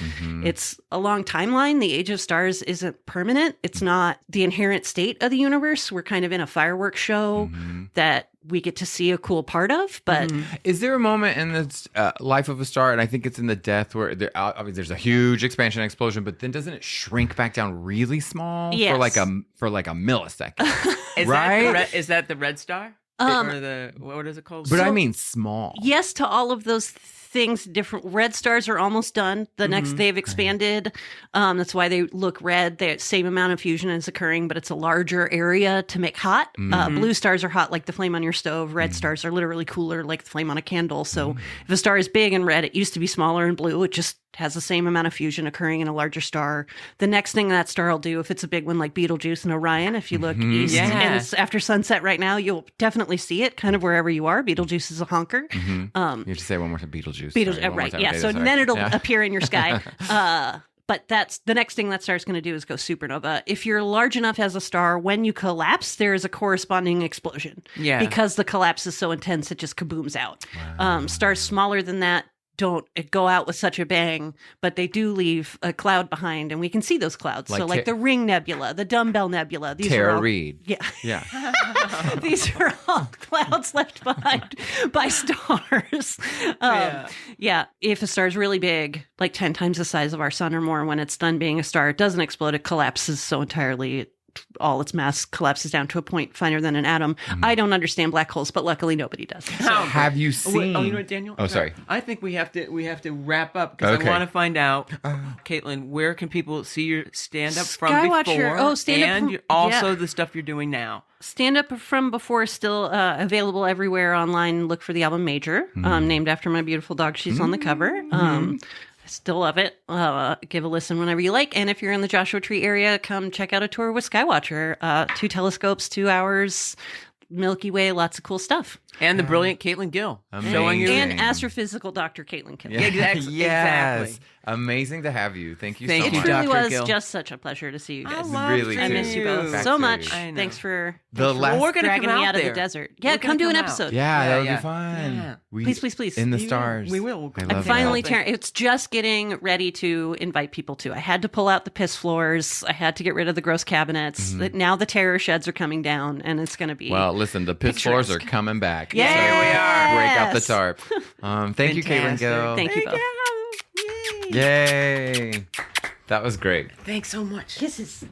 It's a long timeline. The age of stars isn't permanent. It's not the inherent state of the universe. We're kind of in a fireworks show that we get to see a cool part of. But is there a moment in the life of a star, and I think it's in the death, where there's a huge expansion explosion, but then doesn't it shrink back down really small for like a millisecond? Is that the red star? Or what is it called? But I mean small. Yes to all of those things. Different red stars are almost done. The next they've expanded. That's why they look red. The same amount of fusion is occurring, but it's a larger area to make hot. Blue stars are hot like the flame on your stove. Red stars are literally cooler like the flame on a candle. So if a star is big and red, it used to be smaller and blue. It just has the same amount of fusion occurring in a larger star. The next thing that star will do, if it's a big one like Betelgeuse and Orion, if you look east and it's after sunset right now, you'll definitely see it kind of wherever you are. Betelgeuse is a honker. You have to say one more time, Betelgeuse. Right, yeah. So then it'll appear in your sky. But that's the next thing that star's going to do is go supernova. If you're large enough as a star, when you collapse, there is a corresponding explosion. Yeah. Because the collapse is so intense, it just kabooms out. Wow. Stars smaller than that don't go out with such a bang, but they do leave a cloud behind, and we can see those clouds. Like the Ring Nebula, the Dumbbell Nebula. These Tara Reid. Yeah. These are all clouds left behind by stars. If a star is really big, like 10 times the size of our sun or more, when it's done being a star, it doesn't explode. It collapses so entirely all its mass collapses down to a point finer than an atom. I don't understand black holes, but luckily nobody does. So. Have you seen? Oh, you know what, Daniel? Oh, sorry. I think we have to wrap up because I want to find out, Kaitlin, where can people see your stand up from before? Oh, stand up and also the stuff you're doing now. Stand up from before is still available everywhere online. Look for the album Major, named after my beautiful dog. She's on the cover. I still love it. Give a listen whenever you like. And if you're in the Joshua Tree area, come check out a tour with Skywatcher. 2 telescopes, 2 hours, Milky Way, lots of cool stuff. And the brilliant Kaitlin Gill. Showing you. And astrophysical Dr. Kaitlin Gill. Yeah. Exactly. Yes. Amazing to have you. Thank you so much. It truly was just such a pleasure to see you guys. I miss you both so much. Thanks for dragging me out of the desert. Yeah, come do an episode. Yeah, that would be fun. Yeah. Please. In the stars. We will. I'm finally it's just getting ready to invite people to. I had to pull out the piss floors. I had to get rid of the gross cabinets. Now the terror sheds are coming down, and it's going to be listen, the piss floors are coming back. Yeah, here we are. Break out the tarp. Thank you, Kaitlin Gill. Thank you both. Yay. That was great. Thanks so much. Kisses.